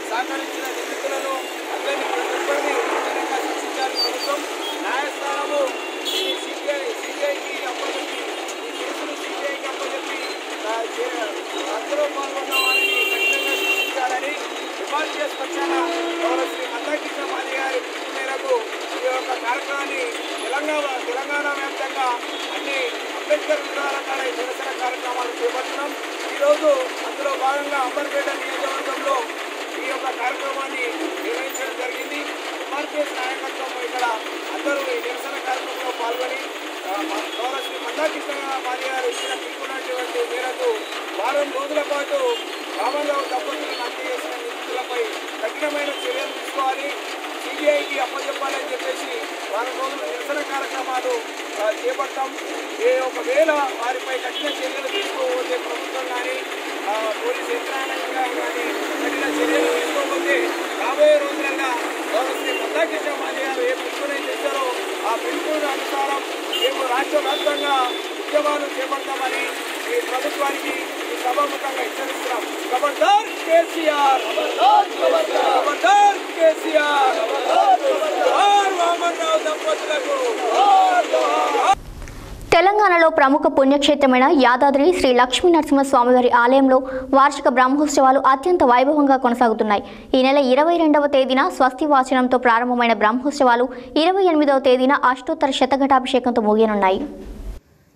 సహకరించిన నిందితులను అందరినీ ప్రతి ఒక్కరిని కఠినంగా శిక్షించాలని ప్రభుత్వం. న్యాయస్థానము సిబిఐకి అప్పచెప్పి అందులో పాల్గొన్న వారిని కఠినంగా శిక్షించాలని డిమాండ్ చేసుకొచ్చాన శ్రీ మందకృష్ణ మాదిగ గారి పిలుపు మేరకు ఈ యొక్క కార్యక్రమాన్ని తెలంగాణ వ్యాప్తంగా అన్ని అంబేద్కర్ విగ్రహాల కాడ నిరసన కార్యక్రమాలు చేపడుతున్నాం. ఈరోజు అందులో భాగంగా అంబర్పేట నియోజకవర్గంలో ఈ యొక్క కార్యక్రమాన్ని నిర్వహించడం జరిగింది. ఎంఆర్పీఎస్ నాయకత్వం ఇక్కడ అందరూ ఈ నిరసన కార్యక్రమంలో పాల్గొని శ్రీ మందకృష్ణ మాదిగ గారు ఇచ్చిన పిలుపునటువంటి మేరకు వారం రోజుల పాటు వామన్రావు దంపతులను హత్య చేసిన నిందితులపై కఠినమైన చర్యలు తీసుకోవాలి, సిబిఐకి అప్పచెప్పాలని చెప్పేసి వారం రోజుల నిరసన కార్యక్రమాలు చేపడతాం. ఒకవేళ వారిపై కఠిన చర్యలు తీసుకోకపోతే ప్రభుత్వం కానీ పోలీసు యంత్రాంగం కానీ కఠిన చర్యలు తీసుకోకపోతే రాబోయే రోజులలో శ్రీ మందకృష్ణ మాదిగ గారు ఏ పిలుపునే చేశారో ఆ పిలుపుల అనుసారం మేము రాష్ట్ర వ్యాప్తంగా ఉద్యమాలు చేపడతామని ఈ ప్రభుత్వానికి ఈ సభాముఖంగా హెచ్చరిస్తున్నాం. ఖబర్దార్ కేసీఆర్, ఖబర్దార్ కేసీఆర్, వామన్రావు దంపతులకు.
తెలంగాణలో ప్రముఖ పుణ్యక్షేత్రమైన యాదాద్రి శ్రీ లక్ష్మీ నరసింహస్వామివారి ఆలయంలో వార్షిక బ్రహ్మోత్సవాలు అత్యంత వైభవంగా కొనసాగుతున్నాయి. ఈ నెల 22వ తేదీన స్వస్తి వాచనంతో ప్రారంభమైన బ్రహ్మోత్సవాలు 28వ తేదీన అష్టోత్తర శతఘటాభిషేకంతో ముగియనున్నాయి.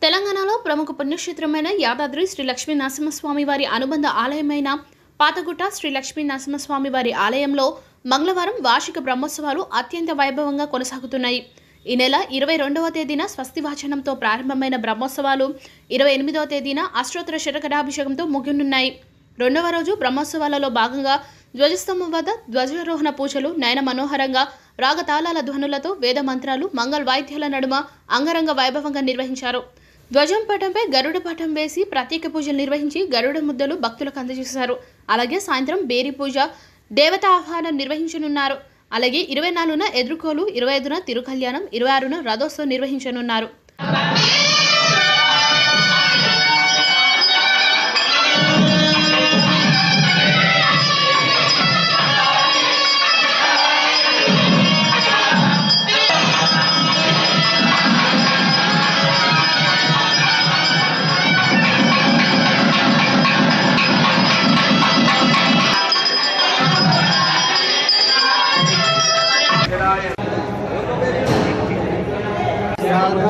తెలంగాణలో ప్రముఖ పుణ్యక్షేత్రమైన యాదాద్రి శ్రీ లక్ష్మీ నరసింహస్వామి వారి అనుబంధ ఆలయమైన పాతగుట్ట శ్రీ లక్ష్మీ నరసింహస్వామి వారి ఆలయంలో మంగళవారం వార్షిక బ్రహ్మోత్సవాలు అత్యంత వైభవంగా కొనసాగుతున్నాయి. ఈ నెల 22వ తేదీన స్వస్తి వాచనంతో ప్రారంభమైన బ్రహ్మోత్సవాలు 28వ తేదీన అష్టోత్తర శతఘటాభిషేకంతో ముగియనున్నాయి. రెండవ రోజు బ్రహ్మోత్సవాలలో భాగంగా ధ్వజస్తంభం వద్ద ధ్వజారోహణ పూజలు నయన మనోహరంగా రాగతాళాల ధ్వనులతో వేద మంత్రాలు మంగళ వాయిద్యాల నడుమ అంగరంగ వైభవంగా నిర్వహించారు. ధ్వజం పటంపై గరుడ పటం వేసి ప్రత్యేక పూజలు నిర్వహించి గరుడ ముద్దలు భక్తులకు అందజేశారు. అలాగే సాయంత్రం బేరీ పూజ, దేవతా ఆహ్వానం నిర్వహించనున్నారు. అలాగే 24న ఎదుర్కోలు, 25న తిరుకల్యాణం, 26న రథోత్సవం నిర్వహించనున్నారు.
Yeah.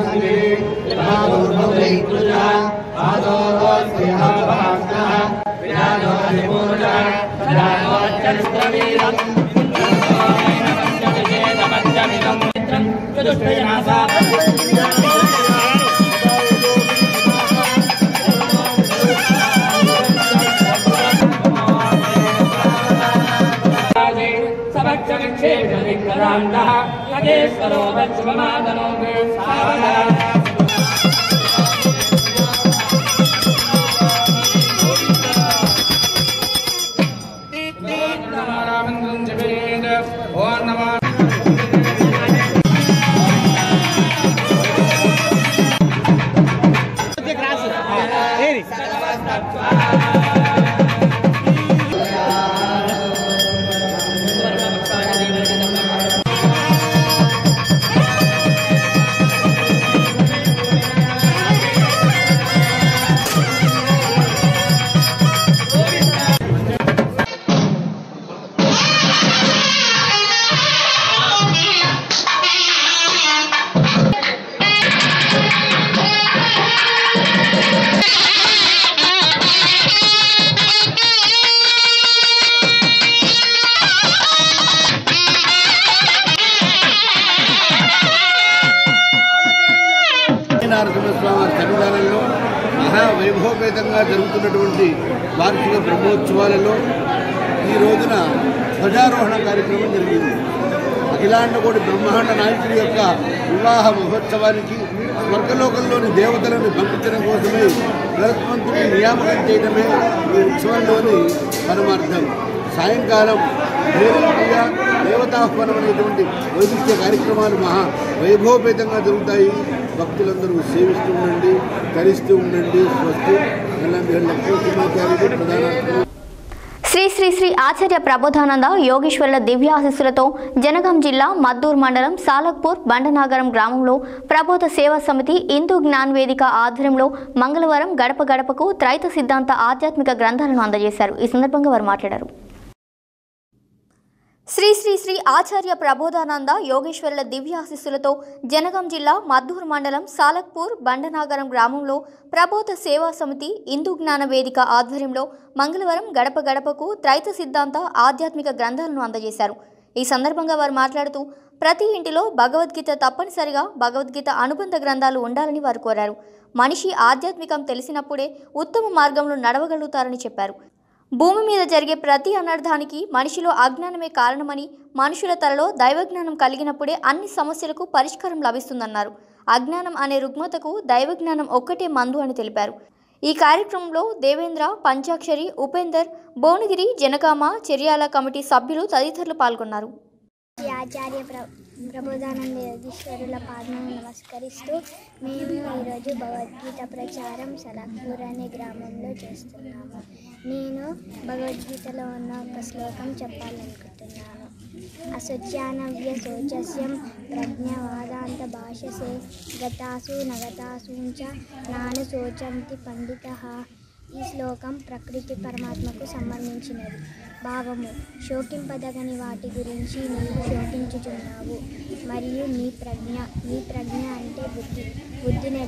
నరసింహస్వామి సన్నిధానంలో మహావైభవపేతంగా జరుగుతున్నటువంటి వార్షిక బ్రహ్మోత్సవాలలో ఈ రోజున ధ్వజారోహణ కార్యక్రమం జరిగింది. అఖిలాండకోటి బ్రహ్మాండ నాయకుడి యొక్క వివాహ మహోత్సవానికి స్వర్గలోకంలోని దేవతలను పంపించడం కోసమే గరుత్మంతుని నియామకం చేయడమే ఈ ఉత్సవంలోని పరమార్థం. సాయంకాలం దేవప్రియ దేవతాహ్వానం అనేటువంటి వైదిక కార్యక్రమాలు మహా వైభవపేతంగా జరుగుతాయి. భక్తులందరూ సేవిస్తూ ఉండండి, ధరిస్తూ ఉండండి. స్వస్తి లక్ష్మీచార్యుడు ప్రధాన
శ్రీ శ్రీ శ్రీ ఆచార్య ప్రబోధానంద యోగేశ్వరుల దివ్యాశీస్సులతో జనగాం జిల్లా మద్దూరు మండలం సాలక్పూర్ బండనాగరం గ్రామంలో ప్రబోధ సేవా సమితి హిందూ జ్ఞాన్ వేదిక ఆధ్వర్యంలో మంగళవారం గడప గడపకు త్రైత సిద్ధాంత ఆధ్యాత్మిక గ్రంథాలను అందజేశారు. ఈ సందర్భంగా వారు మాట్లాడారు. శ్రీ శ్రీ శ్రీ ఆచార్య ప్రబోధానంద యోగేశ్వరుల దివ్యాశీస్సులతో జనగాం జిల్లా మద్దూరు మండలం సాలక్పూర్ బండనాగరం గ్రామంలో ప్రబోధ సేవా సమితి హిందూ జ్ఞాన వేదిక ఆధ్వర్యంలో మంగళవారం గడప గడపకు త్రైత సిద్ధాంత ఆధ్యాత్మిక గ్రంథాలను అందజేశారు. ఈ సందర్భంగా వారు మాట్లాడుతూ ప్రతి ఇంటిలో భగవద్గీత తప్పనిసరిగా భగవద్గీత అనుబంధ గ్రంథాలు ఉండాలని వారు కోరారు. మనిషి ఆధ్యాత్మికం తెలిసినప్పుడే ఉత్తమ మార్గంలో నడవగలుగుతారని చెప్పారు. భూమి మీద జరిగే ప్రతి అనర్థానికి మనిషిలో అజ్ఞానమే కారణమని, మనుషుల తలలో దైవజ్ఞానం కలిగినప్పుడే అన్ని సమస్యలకు పరిష్కారం లభిస్తుందన్నారు. అజ్ఞానం అనే రుగ్మతకు దైవజ్ఞానం ఒక్కటే మందు అని తెలిపారు. ఈ కార్యక్రమంలో దేవేంద్ర, పంచాక్షరి, ఉపేందర్, భువనగిరి, జనగామ, చెర్యాల కమిటీ సభ్యులు తదితరులు పాల్గొన్నారు.
ఆచార్య ప్రబోధానంద యోగేశ్వరుల పాదములను నమస్కరిస్తూ మేము ఈరోజు భగవద్గీత ప్రచారం సలాక్పూర్ అనే గ్రామంలో చేస్తున్నాము. నేను భగవద్గీతలో ఉన్న ఒక శ్లోకం చెప్పాలనుకుంటున్నాను. అశోచ్యానవ్య శోచస్యం ప్రజ్ఞవాదాంత భాషసే గతాసు నగతాసూంచ నాను శోచంతి పండితః. ఈ శ్లోకం ప్రకృతి పరమాత్మకు సంబంధించినది. భావము: శోకింపదగని వాటి గురించి నీవు శోకించుచున్నావు, మరియు నీ ప్రజ్ఞ అంటే బుద్ధిని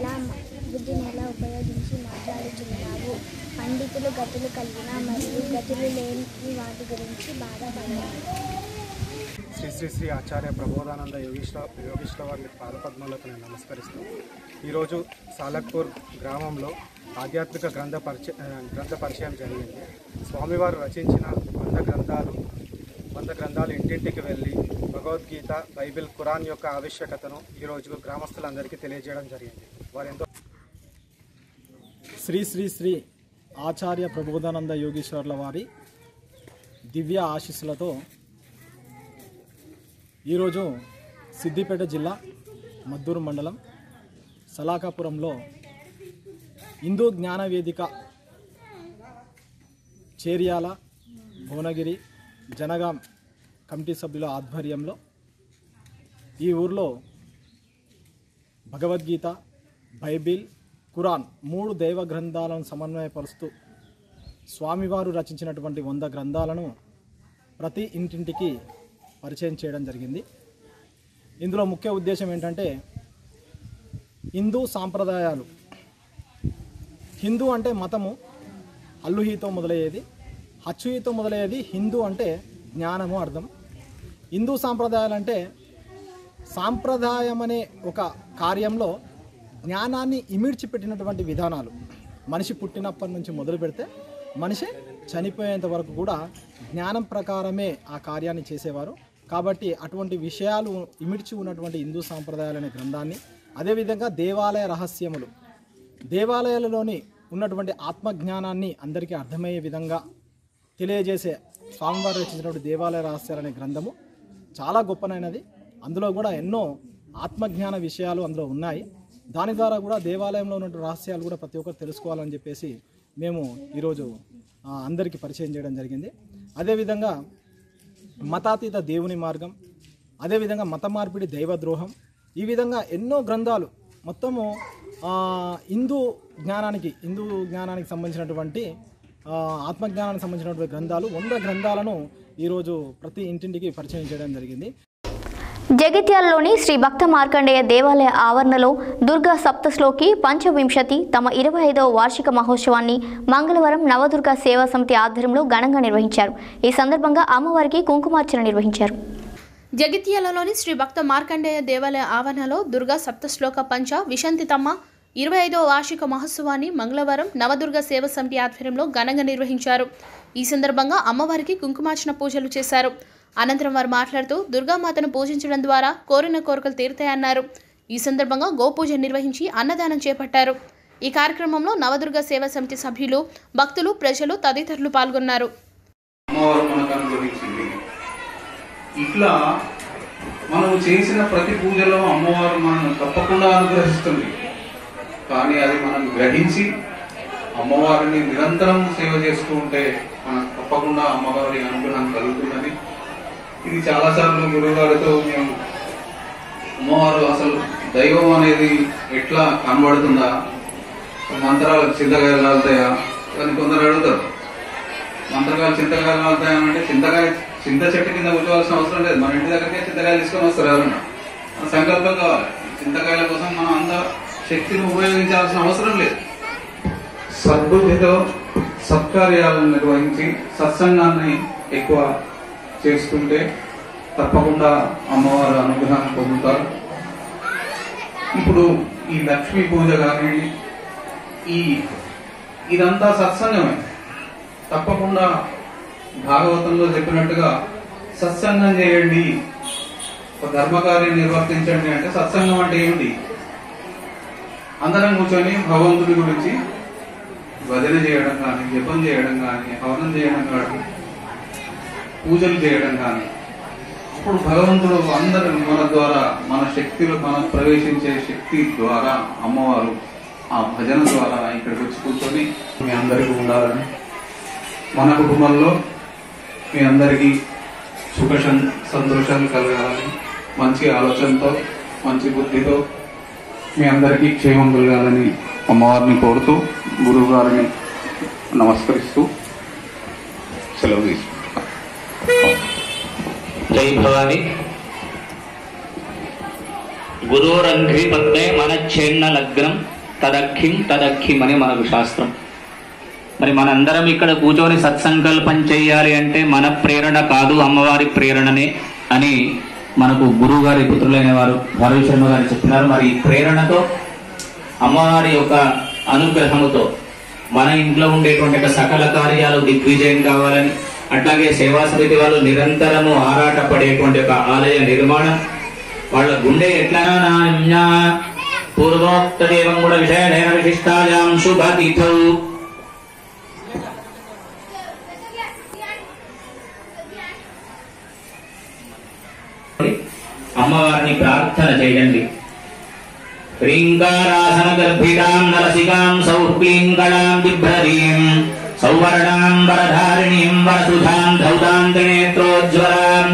ఎలా ఉపయోగించి మాట్లాడుచున్నావు. పండితులు గతులు కలిగిన మరియు గతులు లేని వాటి గురించి బాధపడ్డారు.
శ్రీ శ్రీ శ్రీ ఆచార్య ప్రబోధానంద యోగేశ్వర వారి పాదపద్మాలకు నేను నమస్కరిస్తూ ఈరోజు సాలక్పూర్ గ్రామంలో ఆధ్యాత్మిక గ్రంథ పరిచయం జరిగింది. స్వామివారు రచించిన 100 గ్రంథాలు ఇంటింటికి వెళ్ళి భగవద్గీత, బైబిల్, ఖురాన్ యొక్క ఆవశ్యకతను ఈరోజు గ్రామస్తులందరికీ తెలియజేయడం జరిగింది. వారెంతో
శ్రీ శ్రీ శ్రీ ఆచార్య ప్రబోధానంద యోగేశ్వర్ల వారి దివ్య ఆశీస్సులతో ఈరోజు సిద్దిపేట జిల్లా మద్దూరు మండలం సలాకాపురంలో హిందూ జ్ఞాన వేదిక చేర్యాల, భువనగిరి, జనగాం కమిటీ సభ్యుల ఆధ్వర్యంలో ఈ ఊర్లో భగవద్గీత, బైబిల్, ఖురాన్ 3 దైవ గ్రంథాలను సమన్వయపరుస్తూ స్వామివారు రచించినటువంటి 100 గ్రంథాలను ప్రతి ఇంటింటికి పరిచయం చేయడం జరిగింది. ఇందులో ముఖ్య ఉద్దేశం ఏంటంటే హిందూ సాంప్రదాయాలు. హిందూ అంటే మతము, అల్లుహీతో మొదలయ్యేది, హచ్చుహీతో మొదలయ్యేది. హిందూ అంటే జ్ఞానము అర్థం. హిందూ సాంప్రదాయాలు అంటే సాంప్రదాయం అనే ఒక కార్యంలో జ్ఞానాన్ని ఇమిడ్చిపెట్టినటువంటి విధానాలు. మనిషి పుట్టినప్పటి నుంచి మొదలు పెడితే మనిషి చనిపోయేంత వరకు కూడా జ్ఞానం ప్రకారమే ఆ కార్యాన్ని చేసేవారు. కాబట్టి అటువంటి విషయాలు ఇమిడ్చి ఉన్నటువంటి హిందూ సాంప్రదాయాలు అనే గ్రంథాన్ని, అదేవిధంగా దేవాలయ రహస్యములు, దేవాలయాలలోని ఉన్నటువంటి ఆత్మజ్ఞానాన్ని అందరికీ అర్థమయ్యే విధంగా తెలియజేసే స్వామివారు రచించినటువంటి దేవాలయ రహస్యాలు అనే గ్రంథము చాలా గొప్పనైనది. అందులో కూడా ఎన్నో ఆత్మజ్ఞాన విషయాలు అందులో ఉన్నాయి. దాని ద్వారా కూడా దేవాలయంలో ఉన్న రహస్యాలు కూడా ప్రతి ఒక్కరు తెలుసుకోవాలని చెప్పేసి మేము ఈరోజు అందరికీ పరిచయం చేయడం జరిగింది. అదేవిధంగా మతాతీత దేవుని మార్గం, అదేవిధంగా మత మార్పిడి దైవద్రోహం, ఈ విధంగా ఎన్నో గ్రంథాలు మొత్తము హిందూ జ్ఞానానికి సంబంధించినటువంటి ఆత్మజ్ఞానానికి సంబంధించినటువంటి గ్రంథాలు 100 గ్రంథాలను ఈరోజు ప్రతి ఇంటింటికి పరిచయం చేయడం జరిగింది.
జగిత్యాలలోని శ్రీ భక్త మార్కండేయ దేవాలయ ఆవరణలో దుర్గా సప్తశ్లోకి పంచవింశతి తమ 25వ వార్షిక మహోత్సవాన్ని మంగళవారం నవదుర్గా సేవా సమితి ఆధ్వర్యంలో ఘనంగా నిర్వహించారు. ఈ సందర్భంగా అమ్మవారికి కుంకుమార్చన నిర్వహించారు.
జగిత్యాలలోని శ్రీ భక్త మార్కండేయ దేవాలయ ఆవరణలో దుర్గా సప్తశ్లోక పంచ విశంతి తమ 25వ వార్షిక మహోత్సవాన్ని మంగళవారం నవదుర్గ సేవా సమితి ఆధ్వర్యంలో ఘనంగా నిర్వహించారు. ఈ సందర్భంగా అమ్మవారికి కుంకుమార్చన పూజలు చేశారు. అనంతరం వారు మాట్లాడుతూ దుర్గామాతను పూజించడం ద్వారా కోరిన కోరికలు తీరుతాయన్నారు. ఈ సందర్భంగా గోపూజ నిర్వహించి అన్నదానం చేపట్టారు. ఈ కార్యక్రమంలో నవదుర్గ సేవా సమితి సభ్యులు, భక్తులు, ప్రజలు తదితరులు పాల్గొన్నారు.
ఇట్లా మనం చేసిన ప్రతి పూజలో అమ్మవారు మనం తప్పకుండా అనుగ్రహిస్తుంది. కానీ అది మనం గ్రహించి అమ్మవారిని నిరంతరం సేవ చేస్తూ ఉంటే మనకు తప్పకుండా అమ్మవారి అనుగ్రహం కలుగుతున్నది. ఇది చాలాసార్లు గురువుగారితో మేము అమ్మవారు అసలు దైవం అనేది ఎట్లా కనబడుతుందా, మంత్రాలు చింతకాయలు కాలుతాయా అని కొందరు అడుగుతారు. మంత్రకాయలు చింతకాయలు కాలుతాయా అంటే చింత చెట్టు కింద కూర్చోవాల్సిన అవసరం లేదు. మన ఇంటి దగ్గరకే చింతకాయలు తీసుకొని వస్తారు ఎవరన్నా. మన సంకల్పం కావాలి. చింతకాయల కోసం మనం అంత శక్తిని ఉపయోగించాల్సిన అవసరం లేదు. సద్బుద్ధితో సత్కార్యాలను నిర్వహించి సత్సంగాన్ని ఎక్కువ చేస్తుంటే తప్పకుండా అమ్మవారు అనుగ్రహాన్ని పొందుతారు. ఇప్పుడు ఈ లక్ష్మీ పూజ కానీ ఇదంతా సత్సంగమే. తప్పకుండా భాగవతంలో చెప్పినట్టుగా సత్సంగం చేయండి, ఒక ధర్మకార్యం నిర్వర్తించండి అంటే సత్సంగం అంటే ఏమిటి? అందరం కూర్చొని భగవంతుడి గురించి భజన చేయడం కానీ, జపం చేయడం కానీ, హవనం చేయడం కానీ, పూజలు చేయడం కానీ, అప్పుడు భగవంతుడు అందరూ మన ద్వారా, మన శక్తిలో మనం ప్రవేశించే శక్తి ద్వారా అమ్మవారు ఆ భజన ద్వారా ఇక్కడికి వచ్చి కూర్చొని మీ అందరికీ ఉండాలని, మన కుటుంబంలో మీ అందరికీ సుఖ సంతోషాలు కలగాలని, మంచి ఆలోచనతో మంచి బుద్ధితో మీ అందరికీ క్షేమం కలగాలని అమ్మవారిని కోరుతూ గురువు గారిని నమస్కరిస్తూ సెలవు తీసుకుంటాం.
జై భవాని. గురోరంఘ్రి పద్మే మనచ్ఛేన్న లగ్నం తదఖిం అని మనకు శాస్త్రం. మరి మనందరం ఇక్కడ కూర్చొని సత్సంకల్పం చేయాలి అంటే మన ప్రేరణ కాదు, అమ్మవారి ప్రేరణనే అని మనకు గురువు గారి పుత్రులైన వారు భరవి శర్మ గారు చెప్పినారు. మరి ఈ ప్రేరణతో, అమ్మవారి యొక్క అనుగ్రహముతో మన ఇంట్లో ఉండేటువంటి సకల కార్యాలు దిగ్విజయం కావాలని, అట్లాగే సేవా సమితి వాళ్ళు నిరంతరము ఆరాట పడేటువంటి ఒక ఆలయ నిర్మాణం, వాళ్ళ గుండె ఎట్లా పూర్వోక్త దేవం కూడా విషయ విశిష్టాయాం శుభతిథౌ అమ్మవారిని ప్రార్థన చేయండి. హ్రీంకారాసన గర్భితాం నరసికాం సౌక్లీంకళాం బిభ్రదీం సౌవర్ణాం వరధారిణీం వరసుధాం ధౌతాం త్రినేత్రోజ్వలాం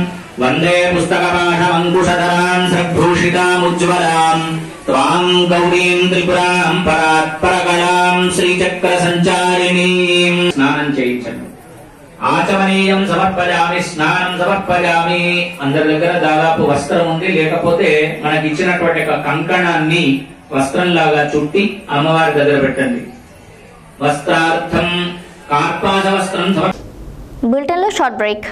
వందే పుస్తకపాఠమంకుశధరాం సద్భూషితాముజ్వలాం త్వాం గౌరీం త్రిపురాం పరాత్పరకళాం శ్రీచక్ర సంచారిణీం. స్నానం చేయించండి. ఆచమనీయం సమర్పయామి, స్నానం సమర్పయామి. అందరి దగ్గర దాదాపు వస్త్రం ఉంది, లేకపోతే మనకి ఇచ్చినటువంటి కంకణాన్ని వస్త్రంలాగా చుట్టి అమ్మవారి దగ్గర పెట్టండి. వస్త్రార్థం కార్పాస వస్త్రం.
బులెటిన్లో short break.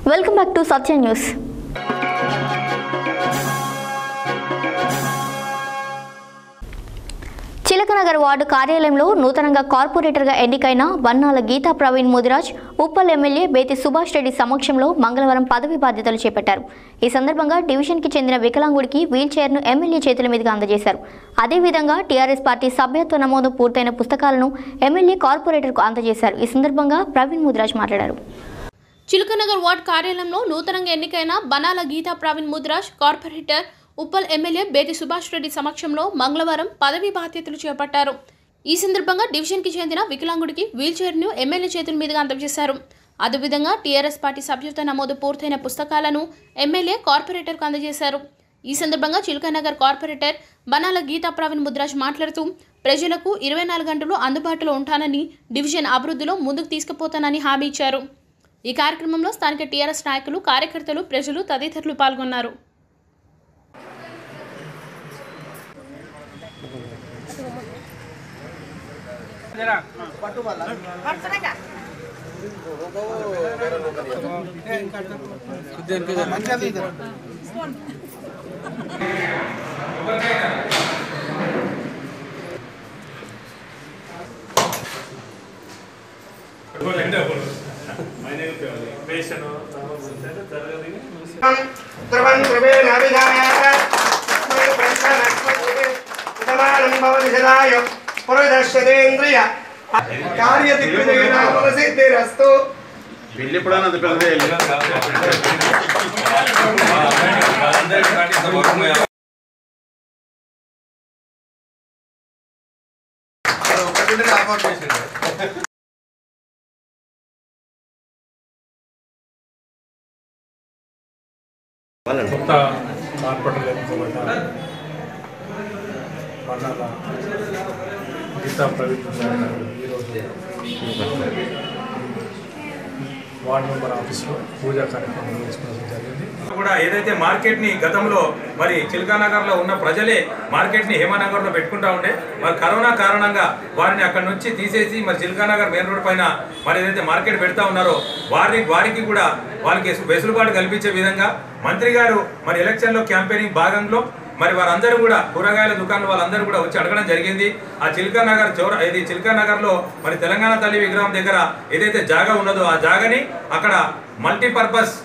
Welcome back to Satya news. Chilakanagar ward కార్యాలయంలో నూతనంగా కార్పొరేటర్గా ఎన్నికైన బన్నాల గీతా ప్రవీణ్ ముదిరాజ్ ఉప్పల్ ఎమ్మెల్యే బేతి సుభాష్ రెడ్డి సమక్షంలో మంగళవారం పదవి బాధ్యతలు చేపట్టారు. ఈ సందర్భంగా డివిజన్కి చెందిన వికలాంగుడికి వీల్ చైర్ను ఎమ్మెల్యే చేతుల మీదుగా అందజేశారు. అదేవిధంగా టీఆర్ఎస్ పార్టీ సభ్యత్వ నమోదు పూర్తయిన పుస్తకాలను ఎమ్మెల్యే కార్పొరేటర్కు అందజేశారు. ఈ సందర్భంగా ప్రవీణ్ ముదిరాజ్ మాట్లాడారు.
చిలకనగర్ వార్డు కార్యాలయంలో నూతనంగా ఎన్నికైన బనాల గీతా ప్రవీణ్ ముదిరాజ్ కార్పొరేటర్ ఉప్పల్ ఎమ్మెల్యే బేతి సుభాష్ రెడ్డి సమక్షంలో మంగళవారం పదవి బాధ్యతలు చేపట్టారు. ఈ సందర్భంగా డివిజన్కి చెందిన వికలాంగుడికి వీల్ చైర్ను ఎమ్మెల్యే చేతుల మీదుగా అందజేశారు. అదేవిధంగా టీఆర్ఎస్ పార్టీ సభ్యత్వ నమోదు పూర్తయిన పుస్తకాలను ఎమ్మెల్యే కార్పొరేటర్కు అందజేశారు. ఈ సందర్భంగా చిలకనగర్ కార్పొరేటర్ బనాల గీతా ప్రవీణ్ ముదిరాజ్ మాట్లాడుతూ ప్రజలకు 24 గంటలు అందుబాటులో ఉంటానని, డివిజన్ అభివృద్ధిలో ముందుకు తీసుకుపోతానని హామీ ఇచ్చారు. ఈ కార్యక్రమంలో స్థానిక టీఆర్ఎస్ నాయకులు, కార్యకర్తలు, ప్రజలు తదితరులు పాల్గొన్నారు.
పెళ్లి కూడా అంత పెద్ద
కొత్త కార్పొరేటర్లు ఎన్నుకోబడ్డ బన్నాల గీతా ప్రవీణ్ ఈరోజు వార్డు మెంబర్ ఆఫీస్లో పూజా కార్యక్రమం నిర్వహించడం జరిగింది.
కూడా ఏదైతే మార్కెట్ని గతంలో మరి చిలకానగర్లో ఉన్న ప్రజలే మార్కెట్ని హేమానగర్లో పెట్టుకుంటా ఉండే, మరి కరోనా కారణంగా వారిని అక్కడి నుంచి తీసేసి మరి చిలకానగర్ మెయిన్ రోడ్ పైన మరి ఏదైతే మార్కెట్ పెడతా ఉన్నారో వారికి కూడా వాళ్ళకి వెసులుబాటు కల్పించే విధంగా మంత్రి గారు మరి ఎలక్షన్లో క్యాంపెయినింగ్ భాగంలో మరి వారందరూ కూడా కూరగాయల దుకాణాలు వాళ్ళందరూ కూడా వచ్చి అడగడం జరిగింది. ఆ చిలకానగర్ ఇది చిలకానగర్లో మరి తెలంగాణ తల్లి విగ్రహం దగ్గర ఏదైతే జాగా ఉన్నదో ఆ జాగాని అక్కడ మల్టీపర్పస్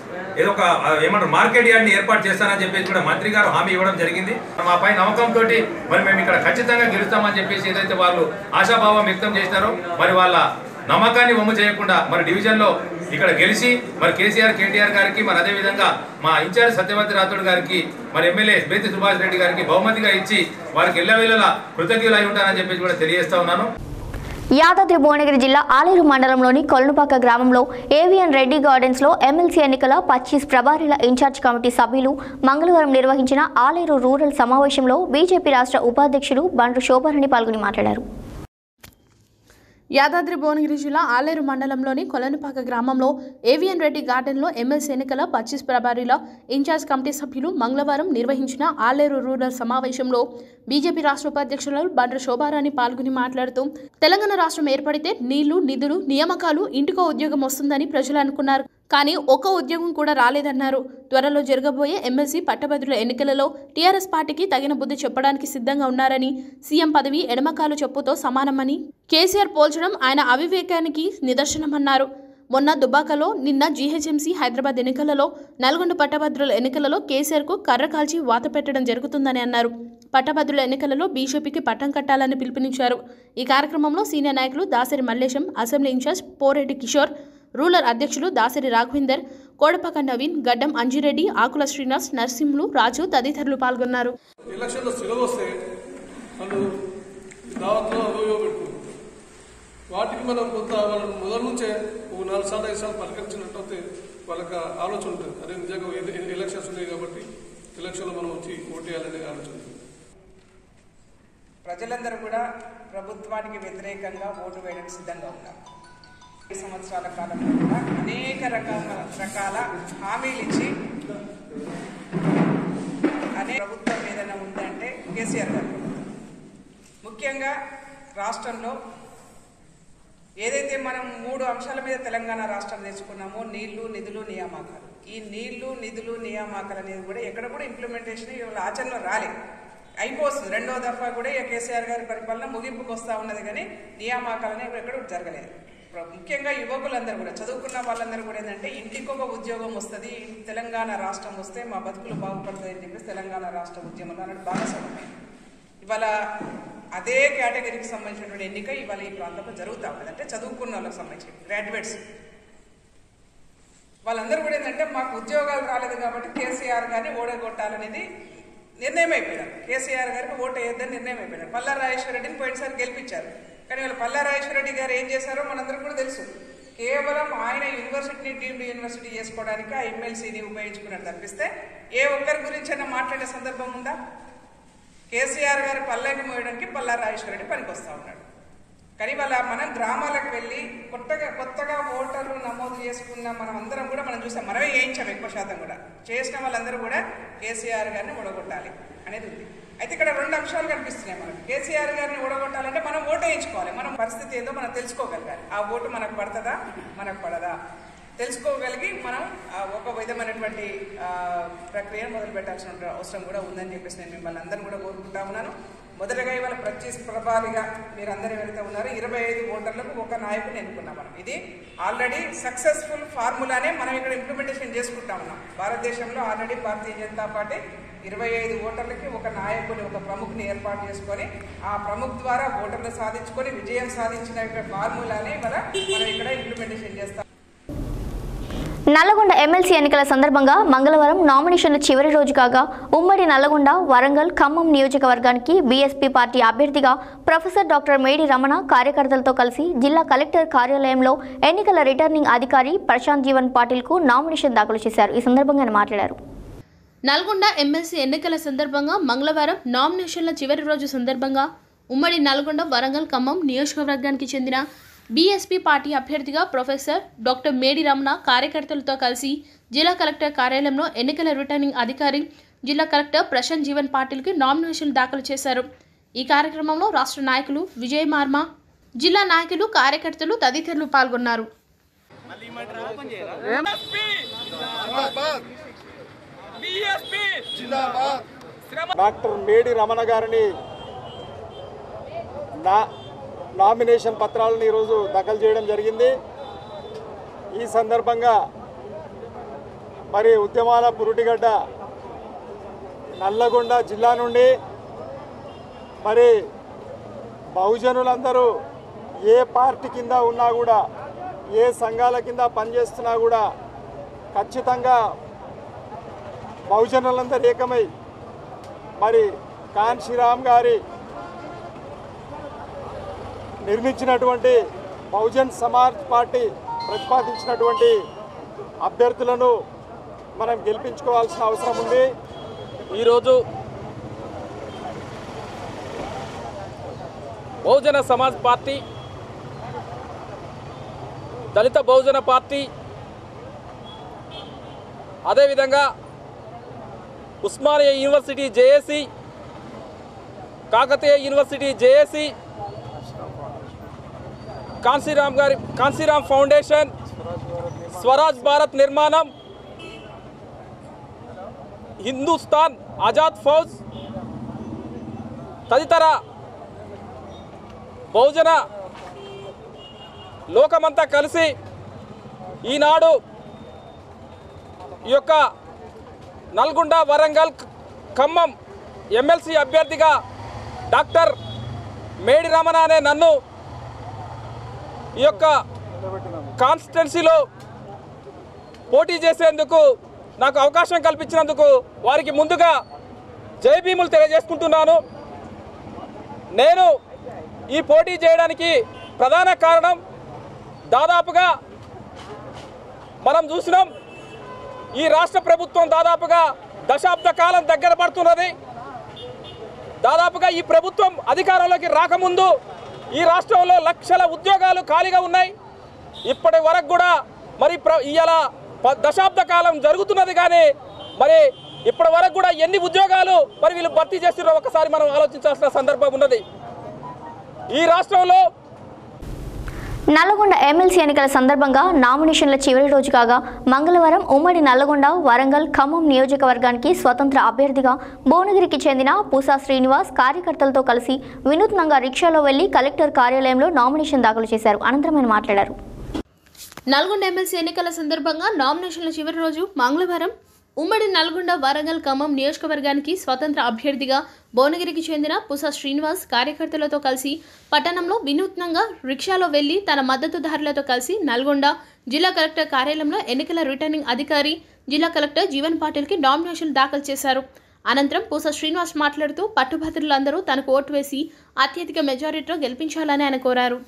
ఏదో ఒక ఏమంటారు మార్కెట్ యార్డ్ని ఏర్పాటు చేస్తానని చెప్పేసి కూడా మంత్రి గారు హామీ ఇవ్వడం జరిగింది. మా పై నమ్మకంతో మరి మేము ఇక్కడ ఖచ్చితంగా గెలుస్తామని చెప్పేసి ఏదైతే వాళ్ళు ఆశాభావం వ్యక్తం చేసినారో మరి వాళ్ళ నమ్మకాన్ని వమ్ము చేయకుండా మరి డివిజన్లో ఇక్కడ గెలిచి మరి కేసీఆర్, కేటీఆర్ గారికి మరి అదేవిధంగా మా ఇన్ఛార్జ్ సత్యవతి రాథోడ్ గారికి మరి ఎమ్మెల్యే బేతి సుభాష్ రెడ్డి గారికి బహుమతిగా ఇచ్చి వారికి ఎల్లవేళలా కృతజ్ఞులు అయి ఉంటానని చెప్పేసి కూడా తెలియజేస్తా ఉన్నాను.
యాదాద్రి భువనగిరి జిల్లా ఆలేరు మండలంలోని కొలనుపాక గ్రామంలో ఏవిఎన్ రెడ్డి గార్డెన్స్లో ఎమ్మెల్సీ ఎన్నికల 25 ప్రభారీల ఇన్ఛార్జ్ కమిటీ సభ్యులు మంగళవారం నిర్వహించిన ఆలేరు రూరల్ సమావేశంలో బీజేపీ రాష్ట్ర ఉపాధ్యక్షులు బండ్రు శోభారాణి పాల్గొని మాట్లాడారు.
యాదాద్రి భువనగిరి జిల్లా ఆలేరు మండలంలోని కొలనుపాక గ్రామంలో ఏవిఎన్ రెడ్డి గార్డెన్లో ఎమ్మెల్సీ ఎన్నికల 25 ప్రభారీల ఇన్ఛార్జ్ కమిటీ సభ్యులు మంగళవారం నిర్వహించిన ఆలేరు రూరల్ సమావేశంలో బీజేపీ రాష్ట్ర ఉపాధ్యక్షులు బండ్ర శోభారాణి పాల్గొని మాట్లాడుతూ తెలంగాణ రాష్ట్రం ఏర్పడితే నీళ్లు, నిధులు, నియామకాలు, ఇంటికో ఉద్యోగం వస్తుందని ప్రజలు అనుకున్నారు. కానీ ఒక్క ఉద్యోగం కూడా రాలేదన్నారు. త్వరలో జరగబోయే ఎమ్మెల్సీ పట్టభద్రుల ఎన్నికలలో టీఆర్ఎస్ పార్టీకి తగిన బుద్ధి చెప్పడానికి సిద్ధంగా ఉన్నారని, సీఎం పదవి ఎడమకాలు చెప్పుతో సమానమని కేసీఆర్ పోల్చడం ఆయన అవివేకానికి నిదర్శనమన్నారు. మొన్న దుబ్బాకలో, నిన్న జీహెచ్ఎంసీ హైదరాబాద్ ఎన్నికలలో, నల్గొండ పట్టభద్రుల ఎన్నికలలో కేసీఆర్కు కర్ర కాల్చి వాత పెట్టడం జరుగుతుందని అన్నారు. పట్టభద్రుల ఎన్నికలలో బీజేపీకి పట్టం కట్టాలని పిలుపునిచ్చారు. ఈ కార్యక్రమంలో సీనియర్ నాయకులు Dasari Mallesham, assembly incharge Poreddy Kishore, rural అధ్యక్షులు దాసరి రాఘవేందర్, కోడపాక నవీన్, గడ్డం అంజిరెడ్డి, ఆకుల శ్రీనివాస్, నరసింహులు, రాజు తదితరులు పాల్గొన్నారు.
వాటికి మనం కొంత వాళ్ళని మొదటి నుంచే 4 సార్లు 5 సార్లు పలకరించినట్టయితే వాళ్ళకి ఆలోచన ఉంటుంది. అదే నిజంగా ఎలక్షన్స్ ఉన్నాయి కాబట్టి ఎలక్షన్లో మనం వచ్చి ఓటేయాలనే ఆలోచన.
ప్రజలందరూ కూడా ప్రభుత్వానికి వ్యతిరేకంగా ఓటు వేయడానికి సిద్ధంగా ఉన్నారు. 5 సంవత్సరాల కాలంలో కూడా అనేక రకాల హామీలు ఇచ్చి ప్రభుత్వం ఏదైనా ఉందంటే కేసీఆర్ గారు. ముఖ్యంగా రాష్ట్రంలో ఏదైతే మనం 3 అంశాల మీద తెలంగాణ రాష్ట్రం తెచ్చుకున్నామో, నీళ్లు, నిధులు, నియామకాలు. ఈ నీళ్లు, నిధులు, నియామకాలు అనేది కూడా ఎక్కడ కూడా ఇంప్లిమెంటేషన్ ఇవాళ ఆచరణలో రాలేదు. అయిపోతుంది. 2వ దఫా కూడా కేసీఆర్ గారి పరిపాలన ముగింపుకు వస్తూ ఉన్నది, కానీ నియామకాలు అనేవి ఎక్కడ జరగలేదు. ముఖ్యంగా యువకులందరూ కూడా, చదువుకున్న వాళ్ళందరూ కూడా ఏంటంటే ఇంటికొక ఉద్యోగం వస్తుంది, తెలంగాణ రాష్ట్రం వస్తే మా బతుకులు బాగుపడుతుంది అని చెప్పేసి తెలంగాణ రాష్ట్ర ఉద్యమంలో అన్నట్టు భాగస్వామ్యం. ఇవాళ అదే కేటగిరీకి సంబంధించినటువంటి ఎన్నిక ఇవాళ ఈ ప్రాంతంలో జరుగుతూ ఉంటుంది. అంటే చదువుకున్న వాళ్ళకి సంబంధించి గ్రాడ్యుయేట్స్ వాళ్ళందరూ కూడా ఏంటంటే మాకు ఉద్యోగాలు రాలేదు కాబట్టి కేసీఆర్ గారిని ఓడగొట్టాలనేది నిర్ణయం అయిపోయినారు. కేసీఆర్ గారికి ఓటు వేయొద్దని నిర్ణయం అయిపోయినారు. పల్లా రాజేశ్వర రెడ్డిని పోయినసారి గెలిపించారు. కానీ వాళ్ళు పల్లా రాజేశ్వర రెడ్డి గారు ఏం చేశారో మనందరికీ కూడా తెలుసు. కేవలం ఆయన యూనివర్సిటీని డీమ్డ్ యూనివర్సిటీ చేసుకోవడానికి ఆ ఎమ్మెల్సీని ఉపయోగించుకున్నట్టు తప్పిస్తే ఏ ఒక్కరి గురించైనా మాట్లాడే సందర్భం ఉందా? కేసీఆర్ గారు పల్లెకి మోయడానికి పల్లా రాజేశ్వర రెడ్డి పనికి వస్తూ ఉన్నాడు. కానీ వాళ్ళ మనం గ్రామాలకు వెళ్ళి కొత్తగా ఓటర్లు నమోదు చేసుకున్న మనం అందరం కూడా మనం చూసాం. మనమే వేయించాం. ఎక్కువ శాతం కూడా చేసిన వాళ్ళందరూ కూడా కేసీఆర్ గారిని ఓడగొట్టాలి అనేది ఉంది. అయితే ఇక్కడ 2 అంశాలు కనిపిస్తున్నాయి మనకు. కేసీఆర్ గారిని ఓడగొట్టాలంటే మనం ఓటు వేయించుకోవాలి. మనం పరిస్థితి ఏందో మనం తెలుసుకోగలగాలి. ఆ ఓటు మనకు పడుతుందా, మనకు పడదా తెలుసుకోగలిగి మనం ఒక విధమైనటువంటి ప్రక్రియను మొదలు పెట్టాల్సిన అవసరం కూడా ఉందని చెప్పేసి నేను మిమ్మల్ని అందరూ కూడా కోరుకుంటా ఉన్నాను. మొదటగా ఇవాళ ప్రత్యేక ప్రభావిగా మీరందరూ వెళ్తూ ఉన్నారు. 25 ఓటర్లకు ఒక నాయకుని ఎన్నుకున్నాం మనం. ఇది ఆల్రెడీ సక్సెస్ఫుల్ ఫార్ములానే మనం ఇక్కడ ఇంప్లిమెంటేషన్ చేసుకుంటా ఉన్నాం. భారతదేశంలో ఆల్రెడీ భారతీయ జనతా పార్టీ 25 ఓటర్లకి ఒక నాయకుని, ఒక ప్రముఖుని ఏర్పాటు చేసుకొని ఆ ప్రముఖ్ ద్వారా ఓటర్లు సాధించుకొని విజయం సాధించిన ఫార్ములానే మనం ఇక్కడ ఇంప్లిమెంటేషన్ చేస్తాం.
నల్లగొండ ఎమ్మెల్సీ ఎన్నికల సందర్భంగా మంగళవారం నామినేషన్ల చివరి రోజు కాగా ఉమ్మడి నల్లగొండ, వరంగల్, ఖమ్మం నియోజకవర్గానికి బీఎస్పీ పార్టీ అభ్యర్థిగా ప్రొఫెసర్ డాక్టర్ మేడి రమణ కార్యకర్తలతో కలిసి జిల్లా కలెక్టర్ కార్యాలయంలో ఎన్నికల రిటర్నింగ్ అధికారి ప్రశాంత్ జీవన్ పాటిల్కు నామినేషన్ దాఖలు చేశారు. ఈ సందర్భంగా ఆయన మాట్లాడారు.
నల్గొండ ఎమ్మెల్సీ ఎన్నికల సందర్భంగా మంగళవారం నామినేషన్ల చివరి రోజు సందర్భంగా ఉమ్మడి నల్గొండ, వరంగల్, ఖమ్మం నియోజకవర్గానికి చెందిన బీఎస్పీ పార్టీ అభ్యర్థిగా ప్రొఫెసర్ డాక్టర్ మేడి రమణ కార్యకర్తలతో కలిసి జిల్లా కలెక్టర్ కార్యాలయంలో ఎన్నికల రిటర్నింగ్ అధికారి జిల్లా కలెక్టర్ ప్రశాంత్ జీవన్ పాటిల్కి నామినేషన్ దాఖలు చేశారు. ఈ కార్యక్రమంలో రాష్ట్ర నాయకులు విజయ్ మార్మ, జిల్లా నాయకులు, కార్యకర్తలు తదితరులు పాల్గొన్నారు.
డాక్టర్ మేడి రమణ గారిని నామినేషన్ పత్రాలను ఈరోజు దాఖలు చేయడం జరిగింది. ఈ సందర్భంగా మరి ఉద్యమాల పురుటిగడ్డ నల్లగొండ జిల్లా నుండి మరి బహుజనులందరూ ఏ పార్టీ కింద ఉన్నా కూడా, ఏ సంఘాల కింద పనిచేస్తున్నా కూడా ఖచ్చితంగా బహుజనులందరూ ఏకమై మరి కాన్షీరామ్ గారి నిర్మించినటువంటి బహుజన్ సమాజ్ పార్టీ ప్రతిపాదించినటువంటి అభ్యర్థులను మనం గెలిపించుకోవాల్సిన అవసరం ఉంది.
ఈరోజు బహుజన సమాజ్ పార్టీ
దళిత బహుజన పార్టీ, అదేవిధంగా Osmania university JAC, Kakatiya university JAC, Kanshi Ram foundation, Swaraj Bharat నిర్మాణం, హిందుస్థాన్ ఆజాద్ ఫౌజ్ తదితర బహుజన లోకమంతా కలిసి ఈనాడు ఈ యొక్క నల్గొండ, వరంగల్, ఖమ్మం ఎమ్మెల్సీ అభ్యర్థిగా డాక్టర్ మేడి రమణ అనే నన్ను ఈ యొక్క కాన్స్టిట్యున్సీలో పోటీ చేసేందుకు నాకు అవకాశం కల్పించినందుకు వారికి ముందుగా జై భీములు తెలియజేసుకుంటున్నాను. నేను ఈ పోటీ చేయడానికి ప్రధాన కారణం దాదాపుగా మనం చూసినాం, ఈ రాష్ట్ర ప్రభుత్వం దాదాపుగా దశాబ్ద కాలం దగ్గర పడుతున్నది. దాదాపుగా ఈ ప్రభుత్వం అధికారంలోకి రాకముందు ఈ రాష్ట్రంలో లక్షల ఉద్యోగాలు ఖాళీగా ఉన్నాయి. ఇప్పటి వరకు కూడా మరి ఇవాళ దశాబ్ద కాలం జరుగుతున్నది, కానీ మరి ఇప్పటి వరకు కూడా ఎన్ని ఉద్యోగాలు మరి వీళ్ళు భర్తీ చేస్తున్నారో ఒకసారి మనం ఆలోచించాల్సిన సందర్భం ఉన్నది. ఈ రాష్ట్రంలో
నల్లగొండ ఎమ్మెల్సీ ఎన్నికల సందర్భంగా నామినేషన్ల చివరి రోజు కాగా మంగళవారం ఉమ్మడి నల్లగొండ, వరంగల్, ఖమ్మం నియోజకవర్గానికి స్వతంత్ర అభ్యర్థిగా భువనగిరికి చెందిన పూసా శ్రీనివాస్ కార్యకర్తలతో కలిసి వినూత్నంగా రిక్షాలో వెళ్లి కలెక్టర్ కార్యాలయంలో నామినేషన్ దాఖలు చేశారు. అనంతరం ఆయన మాట్లాడారు.
నల్గొండ ఎమ్మెల్సీ ఎన్నికల సందర్భంగా నామినేషన్ల చివరి రోజు మంగళవారం ఉమ్మడి నల్గొండ, వరంగల్, ఖమ్మం నియోజకవర్గానికి స్వతంత్ర అభ్యర్థిగా భువనగిరికి చెందిన పూసా శ్రీనివాస్ కార్యకర్తలతో కలిసి పట్టణంలో వినూత్నంగా రిక్షాలో వెళ్లి తన మద్దతుదారులతో కలిసి నల్గొండ జిల్లా కలెక్టర్ కార్యాలయంలో ఎన్నికల రిటర్నింగ్ అధికారి జిల్లా కలెక్టర్ జీవన్ పాటిల్కి నామినేషన్ దాఖలు చేశారు. అనంతరం పూసా శ్రీనివాస్ మాట్లాడుతూ పట్టుభద్రులందరూ తనకు ఓటు వేసి అత్యధిక మెజారిటీతో గెలిపించాలని ఆయన కోరారు.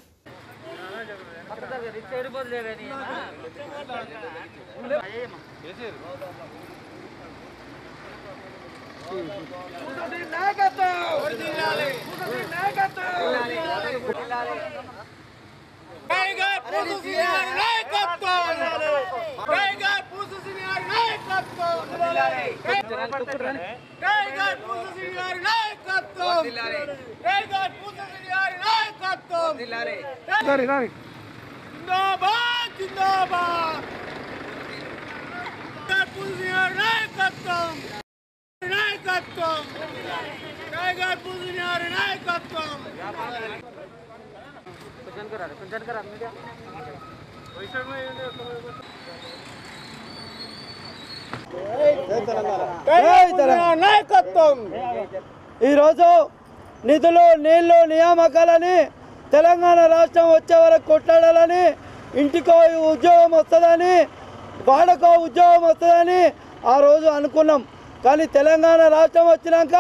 ఈరోజు నిధులు, నీళ్లు, నియామకాలని తెలంగాణ రాష్ట్రం వచ్చే వరకు కొట్లాడాలని, ఇంటికో ఉద్యోగం వస్తుందని, వాడకో ఉద్యోగం వస్తుందని ఆ రోజు అనుకున్నాం. కానీ తెలంగాణ రాష్ట్రం వచ్చినాక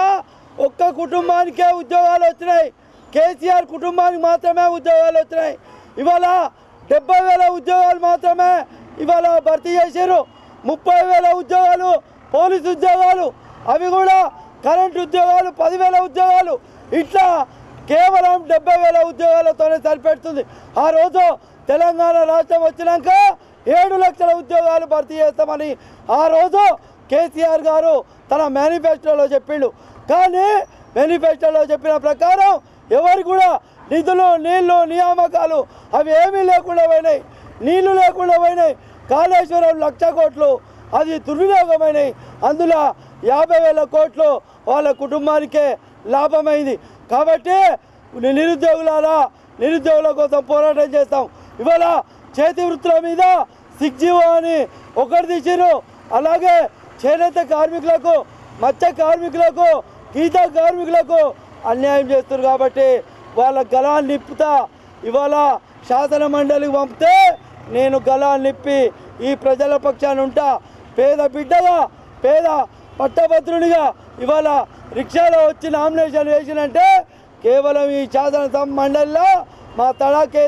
ఒక్క కుటుంబానికే ఉద్యోగాలు వచ్చినాయి. కేసీఆర్ కుటుంబానికి మాత్రమే ఉద్యోగాలు వచ్చినాయి. ఇవాళ 70,000 ఉద్యోగాలు మాత్రమే ఇవాళ భర్తీ చేశారు. 30,000 ఉద్యోగాలు పోలీసు ఉద్యోగాలు, అవి కూడా కరెంటు ఉద్యోగాలు 10,000 ఉద్యోగాలు, ఇట్లా కేవలం 70,000 ఉద్యోగాలతోనే సరిపెడుతుంది. ఆ రోజు తెలంగాణ రాష్ట్రం వచ్చినాక 7 లక్షల ఉద్యోగాలు భర్తీ చేస్తామని ఆ రోజు కేసీఆర్ గారు తన మేనిఫెస్టోలో చెప్పిండు. కానీ మేనిఫెస్టోలో చెప్పిన ప్రకారం ఎవరు కూడా నిధులు, నీళ్లు, నియామకాలు అవి ఏమీ లేకుండా పోయినాయి. నీళ్లు లేకుండా పోయినాయి. కాళేశ్వరం 1,00,000 కోట్లు అది దుర్వినియోగమైనాయి. అందులో 50,000 కోట్లు వాళ్ళ కుటుంబానికే లాభమైంది. కాబట్టి నిరుద్యోగులారా, నిరుద్యోగుల కోసం పోరాటం చేస్తాం. ఇవాళ చేతి వృత్తుల మీద 6G అని ఒకటి తీసిరు. అలాగే చేనేత కార్మికులకు, మత్స్య కార్మికులకు, గీత కార్మికులకు అన్యాయం చేస్తున్నారు. కాబట్టి వాళ్ళ గలాన్ని నిప్పుతా ఇవాళ శాసన మండలికి పంపితే నేను గలాన్ని నిప్పి ఈ ప్రజల పక్షాన ఉంటా. పేద బిడ్డగా, పేద పట్టభద్రునిగా ఇవాళ రిక్షాలో వచ్చి నామినేషన్ వేసినంటే కేవలం ఈ శాసన మండలిలో మా తడాకే.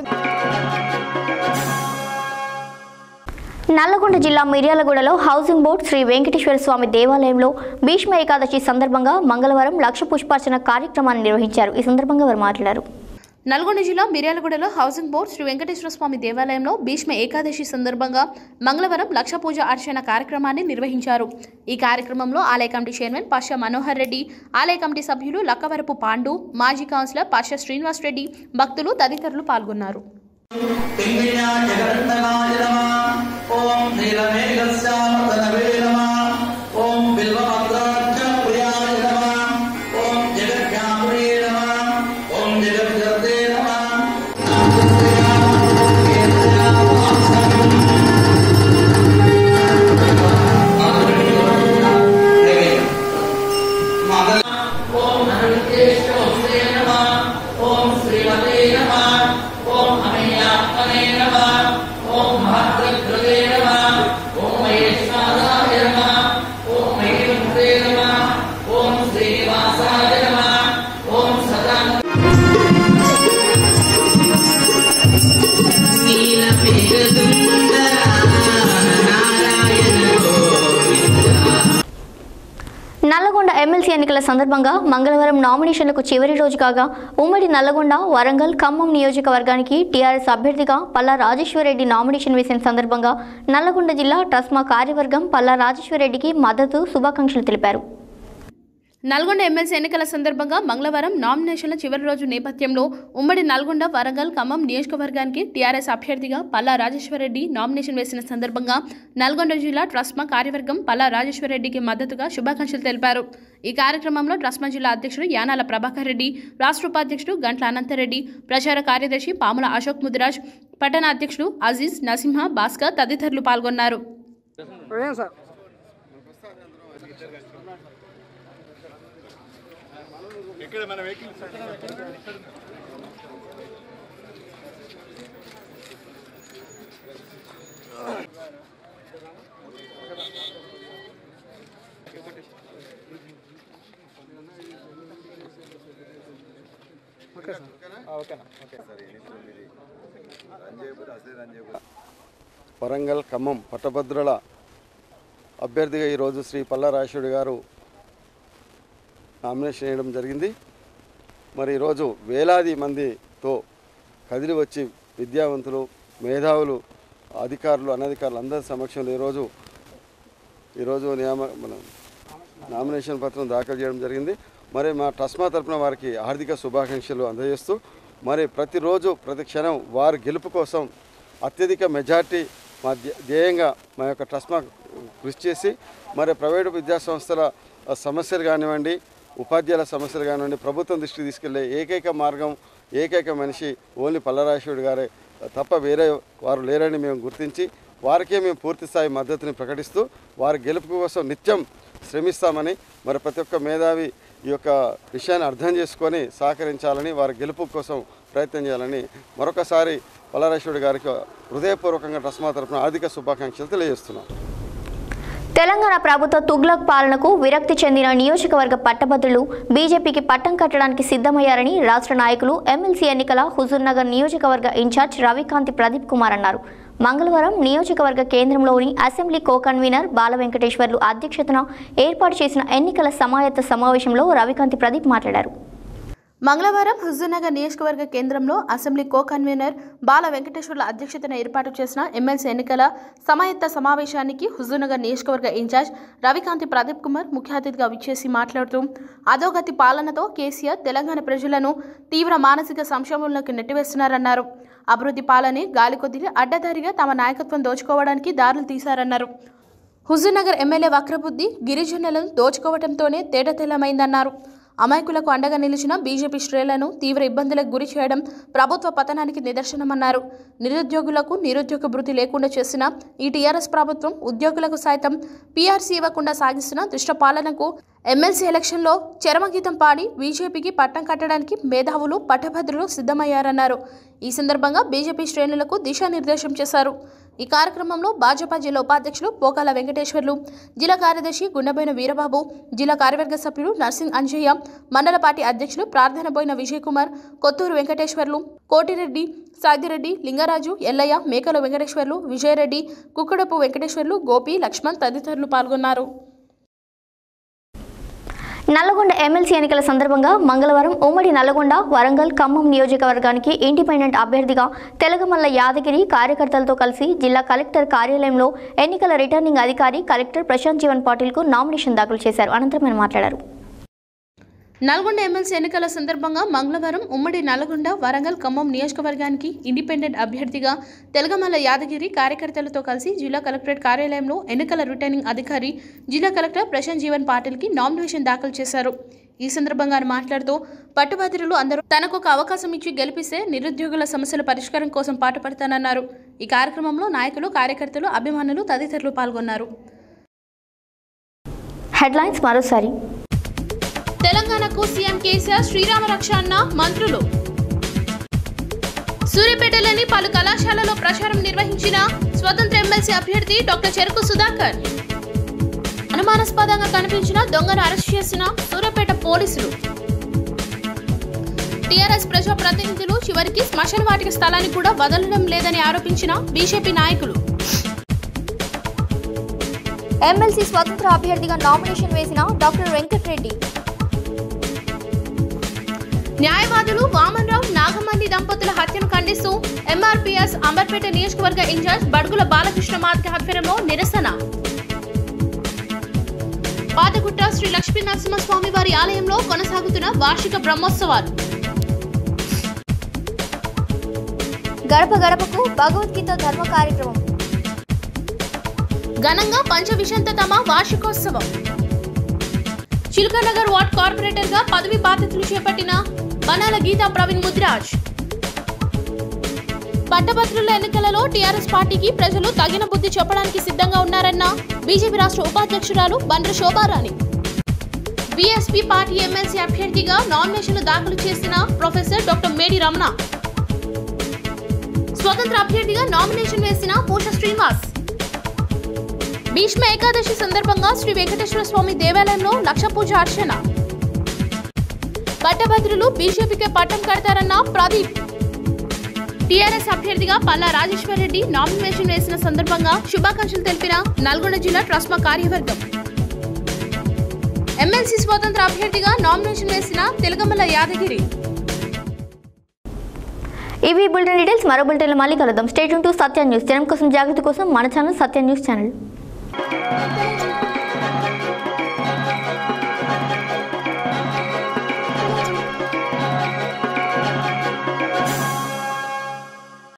నల్లగొండ జిల్లా మిర్యాలగూడలో హౌసింగ్ బోర్డు శ్రీ వెంకటేశ్వర స్వామి దేవాలయంలో భీష్మ ఏకాదశి సందర్భంగా మంగళవారం లక్ష పుష్పార్చన కార్యక్రమాన్ని నిర్వహించారు. ఈ సందర్భంగా వారు మాట్లాడారు.
నల్గొండ జిల్లా మిర్యాలగూడలో హౌసింగ్ బోర్డ్ శ్రీ వెంకటేశ్వర స్వామి దేవాలయంలో భీష్మ ఏకాదశి సందర్భంగా మంగళవారం లక్ష పూజ అర్చన కార్యక్రమాన్ని నిర్వహించారు. ఈ కార్యక్రమంలో ఆలయ కమిటీ చైర్మన్ పాషా మనోహర్ రెడ్డి, ఆలయ కమిటీ సభ్యులు లక్కవరపు పాండు, మాజీ కౌన్సిలర్ పాషా శ్రీనివాస్ రెడ్డి, భక్తులు తదితరులు పాల్గొన్నారు.
నల్లగొండ ఎమ్మెల్సీ ఎన్నికల సందర్భంగా మంగళవారం నామినేషన్లకు చివరి రోజు కాగా ఉమ్మడి నల్లగొండ, వరంగల్, ఖమ్మం నియోజకవర్గానికి టీఆర్ఎస్ అభ్యర్థిగా పల్లా రాజేశ్వరరెడ్డి నామినేషన్ వేసిన సందర్భంగా నల్లగొండ జిల్లా ట్రస్మా కార్యవర్గం పల్లా రాజేశ్వరరెడ్డికి మద్దతు, శుభాకాంక్షలు తెలిపారు.
నల్గొండ ఎమ్మెల్సీ ఎన్నికల సందర్భంగా మంగళవారం నామినేషన్ల చివరి రోజు నేపథ్యంలో ఉమ్మడి నల్గొండ, వరంగల్, ఖమ్మం నియోజకవర్గానికి టీఆర్ఎస్ అభ్యర్థిగా పల్లా రాజేశ్వరరెడ్డి నామినేషన్ వేసిన సందర్భంగా నల్గొండ జిల్లా ట్రస్మా కార్యవర్గం పల్లా రాజేశ్వరరెడ్డికి మద్దతుగా శుభాకాంక్షలు తెలిపారు. ఈ కార్యక్రమంలో ట్రస్మా జిల్లా అధ్యక్షుడు యానాల ప్రభాకర్ రెడ్డి, రాష్ట్ర ఉపాధ్యక్షుడు గంట్ల అనంతరెడ్డి, ప్రచార కార్యదర్శి పాముల అశోక్ ముదిరాజ్, పట్టణ అధ్యక్షుడు అజీజ్, నసింహ, భాస్కర్ తదితరులు పాల్గొన్నారు.
వరంగల్, ఖమ్మం పట్టభద్రుల అభ్యర్థిగా ఈరోజు శ్రీ పల్లా రాజేశ్వరి గారు నామినేషన్ చేయడం జరిగింది. మరి ఈరోజు వేలాది మందితో కదిలి వచ్చి విద్యావంతులు, మేధావులు, అధికారులు, అనధికారులు అందరి సమక్షంలో ఈరోజు మన నామినేషన్ పత్రం దాఖలు చేయడం జరిగింది. మరి మా ట్రస్మా తరఫున వారికి హార్దిక శుభాకాంక్షలు అందజేస్తూ మరి ప్రతిరోజు ప్రతి క్షణం వారి గెలుపు కోసం అత్యధిక మెజార్టీ మా ధ్యేయంగా మా యొక్క ట్రస్మా కృషి చేసి మరి ప్రైవేటు విద్యాసంస్థల సమస్యలు కానివ్వండి, ఉపాధ్యాయుల సమస్యలు కానివ్వండి ప్రభుత్వం దృష్టికి తీసుకెళ్లే ఏకైక మార్గం, ఏకైక మనిషి ఓన్లీ పల్లా రాజేశ్వరి గారే తప్ప వేరే వారు లేరని మేము గుర్తించి వారికే మేము పూర్తి స్థాయి మద్దతుని ప్రకటిస్తూ వారి గెలుపు కోసం నిత్యం శ్రమిస్తామని మరి ప్రతి ఒక్క మేధావి ఈ యొక్క విషయాన్ని అర్థం చేసుకొని సహకరించాలని, వారి గెలుపు కోసం ప్రయత్నం చేయాలని మరొకసారి పల్లా రాజేశ్వరి గారికి హృదయపూర్వకంగా ట్రస్మా తరఫున ఆర్థిక శుభాకాంక్షలు తెలియజేస్తున్నాం.
తెలంగాణ ప్రభుత్వ తుగ్లక్ పాలనకు విరక్తి చెందిన నియోజకవర్గ పట్టభద్రులు బీజేపీకి పట్టం కట్టడానికి సిద్ధమయ్యారని రాష్ట్ర నాయకులు ఎమ్మెల్సీ ఎన్నికల హుజూర్నగర్ నియోజకవర్గ ఇన్ఛార్జ్ రవికాంతి ప్రదీప్ కుమార్ అన్నారు. మంగళవారం నియోజకవర్గ కేంద్రంలోని అసెంబ్లీ కో కన్వీనర్ బాల వెంకటేశ్వర్లు అధ్యక్షతన ఏర్పాటు చేసిన ఎన్నికల సమాయత్త సమావేశంలో రవికాంతి ప్రదీప్ మాట్లాడారు.
మంగళవారం హుజూర్నగర్ నియోజకవర్గ కేంద్రంలో అసెంబ్లీ కో కన్వీనర్ బాల వెంకటేశ్వర్ల అధ్యక్షతన ఏర్పాటు చేసిన ఎమ్మెల్సీ ఎన్నికల సమాయత్త సమావేశానికి హుజూర్నగర్ నియోజకవర్గ ఇన్ఛార్జ్ రవికాంతి ప్రదీప్ కుమార్ ముఖ్య అతిథిగా విచ్చేసి మాట్లాడుతూ అధోగతి పాలనతో కేసీఆర్ తెలంగాణ ప్రజలను తీవ్ర మానసిక సంక్షోభంలోకి నెట్టివేస్తున్నారన్నారు. అభివృద్ధి పాలనే గాలి కొద్దిగా అడ్డదారిగా తమ నాయకత్వం దోచుకోవడానికి దారులు తీశారన్నారు. హుజూర్నగర్ ఎమ్మెల్యే వక్రబుద్ధి గిరిజనులను దోచుకోవడంతోనే తేటతెల్లమైందన్నారు. అమాయకులకు అండగా నిలిచిన బీజేపీ శ్రేణులను తీవ్ర ఇబ్బందులకు గురి చేయడం ప్రభుత్వ పతనానికి నిదర్శనమన్నారు. నిరుద్యోగులకు నిరుద్యోగ భృతి లేకుండా చేసిన ఈ టీఆర్ఎస్ ప్రభుత్వం ఉద్యోగులకు సైతం పీఆర్సీ ఇవ్వకుండా సాగిస్తున్న దుష్ట పాలనకు ఎమ్మెల్సీ ఎలక్షన్లో చరమగీతం పాడి బీజేపీకి పట్టం కట్టడానికి మేధావులు, పట్టభద్రులు సిద్ధమయ్యారన్నారు. ఈ సందర్భంగా బీజేపీ శ్రేణులకు దిశానిర్దేశం చేశారు. ఈ కార్యక్రమంలో భాజపా జిల్లా ఉపాధ్యక్షులు పోకాల వెంకటేశ్వర్లు, జిల్లా కార్యదర్శి గుండెబోయిన వీరబాబు, జిల్లా కార్యవర్గ సభ్యులు నర్సింగ్ అంజయ్య, మండల పార్టీ అధ్యక్షులు ప్రార్థనబోయిన విజయ్ కుమార్, కొత్తూరు వెంకటేశ్వర్లు, కోటిరెడ్డి, సాగిరెడ్డి, లింగరాజు, ఎల్లయ్య, మేకల వెంకటేశ్వర్లు, విజయరెడ్డి, కుక్కడపు వెంకటేశ్వర్లు, గోపి, లక్ష్మణ్ తదితరులు పాల్గొన్నారు.
నల్లగొండ ఎమ్మెల్సీ ఎన్నికల సందర్భంగా మంగళవారం ఉమ్మడి నల్లగొండ వరంగల్ ఖమ్మం నియోజకవర్గానికి ఇండిపెండెంట్ అభ్యర్థిగా తెలగమల్ల యాదగిరి కార్యకర్తలతో కలిసి జిల్లా కలెక్టర్ కార్యాలయంలో ఎన్నికల రిటర్నింగ్ అధికారి కలెక్టర్ ప్రశాంత్ జీవన్ పాటిల్కు నామినేషన్ దాఖలు చేశారు. అనంతరం ఆయన మాట్లాడారు.
నల్గొండ ఎమ్మెల్సీ ఎన్నికల సందర్భంగా మంగళవారం ఉమ్మడి నల్గొండ వరంగల్ ఖమ్మం నియోజకవర్గానికి ఇండిపెండెంట్ అభ్యర్థిగా తెలగమల్ల యాదగిరి కార్యకర్తలతో కలిసి జిల్లా కలెక్టరేట్ కార్యాలయంలో ఎన్నికల రిటర్నింగ్ అధికారి జిల్లా కలెక్టర్ ప్రశాంత్ జీవన్ పాటిల్కి నామినేషన్ దాఖలు చేశారు. ఈ సందర్భంగా ఆయన మాట్లాడుతూ పట్టుభద్రులు అందరూ తనకు ఒక అవకాశం ఇచ్చి గెలిపిస్తే నిరుద్యోగుల సమస్యల పరిష్కారం కోసం పాటుపడతానన్నారు. ఈ కార్యక్రమంలో నాయకులు, కార్యకర్తలు, అభిమానులు తదితరులు పాల్గొన్నారు.
హెడ్లైన్స్ మరోసారి.
తెలంగాణకు సీఎం కేసీఆర్ శ్రీరామ రక్ష అన్న మంత్రులు. సూర్యాపేటలోని పలు కళాశాలలో ప్రచారం నిర్వహించిన స్వతంత్ర ఎమ్మెల్సీ అభ్యర్థి డాక్టర్ చెరుకు సుధాకర్. అనుమానాస్పదంగా కనిపించిన దొంగను అరెస్ట్ చేసిన సూర్యాపేట పోలీసులు. టీఆర్ఎస్ ప్రజా ప్రతినిధులు చివరికి శ్మశాన వాటిక స్థలాన్ని కూడా వదలడం లేదని ఆరోపించిన బీజేపీ నాయకులు.
ఎమ్మెల్సీ స్వతంత్ర అభ్యర్థిగా నామినేషన్ వేసిన డాక్టర్ వెంకటరెడ్డి.
న్యాయవాదులు వామన్రావు, నాగమల్లి దంపతుల హత్యను ఖండిస్తూ ఎంఆర్పీఎస్ అంబర్పేట నియోజకవర్గ ఇన్ఛార్జ్ బడుగుల బాలకృష్ణ మాదిక ఆధ్వర్యంలో నిరసన. పాతగుట్ట శ్రీ లక్ష్మీ నరసింహస్వామి వారి ఆలయంలో కొనసాగుతున్న వార్షిక బ్రహ్మోత్సవాలు.
గడప గడపకు భగవద్గీత ధర్మ కార్యక్రమం.
ఘనంగా పంచవిశంతతమ వార్షికోత్సవం. చిల్కనగర్ వార్డ్ కార్పొరేటర్ గా పదవి బాధ్యతలు చేపట్టిన బనాల గీతా ప్రవీణ్ ముద్రాజ్. పట్టభద్రుల ఎన్నికలలో టీఆర్ఎస్ పార్టీకి ప్రజలు తగిన బుద్ధి చెప్పడానికి సిద్ధంగా ఉన్నారన్న బీజేపీ రాష్ట్ర ఉపాధ్యక్షురాలు బండ్ర శోభారాణి. బీఎస్పీ పార్టీ ఎమ్మెల్సీ అభ్యర్థిగా నామినేషన్లు దాఖలు చేసిన ప్రొఫెసర్ డాక్టర్ మేడి రమణ. స్వతంత్ర అభ్యర్థిగా నామినేషన్ వేసిన పూష శ్రీనివాస్. భీష్మ ఏకాదశి సందర్భంగా శ్రీ వెంకటేశ్వర స్వామి దేవాలయంలో లక్ష పూజ అర్చన. పట్టభద్రులు బీజేపీకే పట్టం కడతారన్న ప్రదీప్. టీఆర్ఎస్ అభ్యర్థిగా పల్లా రాజేశ్వర్ రెడ్డి నామినేషన్ వేసిన సందర్భంగా శుభాకాంక్షలు తెలిపిన నల్గొండ జిల్లా ట్రస్మా కార్యవర్గం. ఎమ్మెల్సీ స్వతంత్ర అభ్యర్థిగా నామినేషన్ వేసిన తెలగమల్ల యాదగిరి.
ఇవి బులెటిన్ డీటెయిల్స్. మరో బులెటిన్లో మళ్ళీ కలుద్దాం. Stay tune to Satya news. జనం కోసం, జాగృతి కోసం మన ఛానల్ సత్య న్యూస్ ఛానల్.